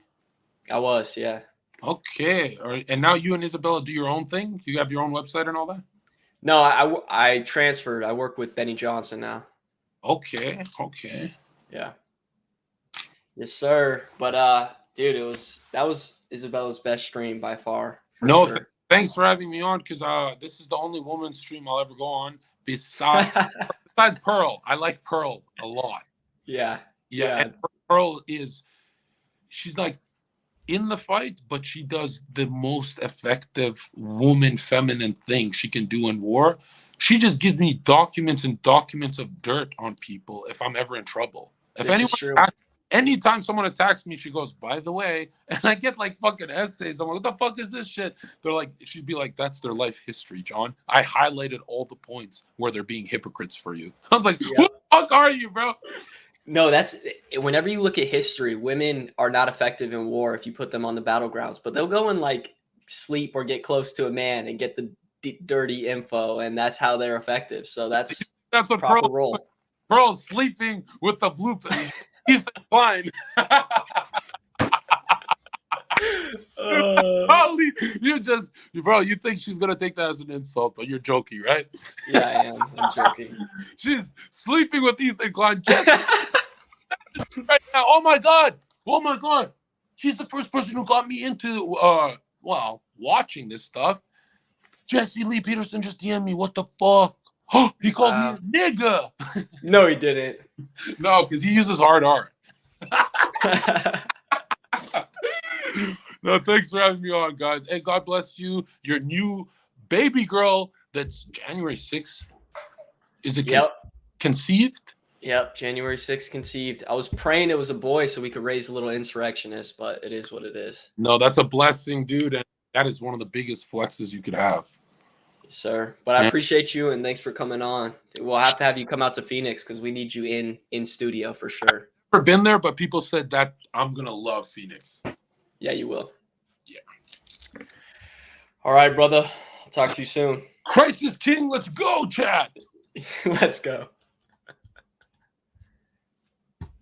I was, yeah. Okay. All right. And now you and Isabella do your own thing? You have your own website and all that? No, I transferred. I work with Benny Johnson now. Okay. Yeah. Yes, sir. But dude, that was Isabella's best stream by far. No, sure. Thanks for having me on, because this is the only woman's stream I'll ever go on besides Pearl. I like Pearl a lot. Yeah. And Pearl she's like in the fight, but she does the most effective woman feminine thing she can do in war. She just gives me documents and documents of dirt on people if I'm ever in trouble. Anytime someone attacks me, she goes, by the way, and I get like fucking essays. I'm like, what the fuck is this shit? They're like, she'd be like, that's their life history, John. I highlighted all the points where they're being hypocrites for you. I was like, who the fuck are you, bro? No, that's whenever you look at history, women are not effective in war if you put them on the battlegrounds, but they'll go and like sleep or get close to a man and get the dirty info, and that's how they're effective. So that's what proper role. Pearl's sleeping with the blue Ethan Klein. You think she's gonna take that as an insult, but you're joking, right? Yeah, I am. I'm joking. She's sleeping with Ethan Klein right now. Oh my god! She's the first person who got me into watching this stuff. Jesse Lee Peterson just DM'd me. What the fuck? He called me a nigga. No, he didn't. No, because he uses hard R. No, thanks for having me on, guys. Hey, God bless you. Your new baby girl that's January 6th. Is it conceived? Yep, January 6th conceived. I was praying it was a boy so we could raise a little insurrectionist, but it is what it is. No, that's a blessing, dude. And that is one of the biggest flexes you could have. Sir, but I appreciate you and thanks for coming on. We'll have to have you come out to Phoenix because we need you in studio for sure. Never been there, but people said that I'm gonna love Phoenix. Yeah, you will. Yeah. All right, brother. I'll talk to you soon. Christ is King. Let's go, chat. Let's go.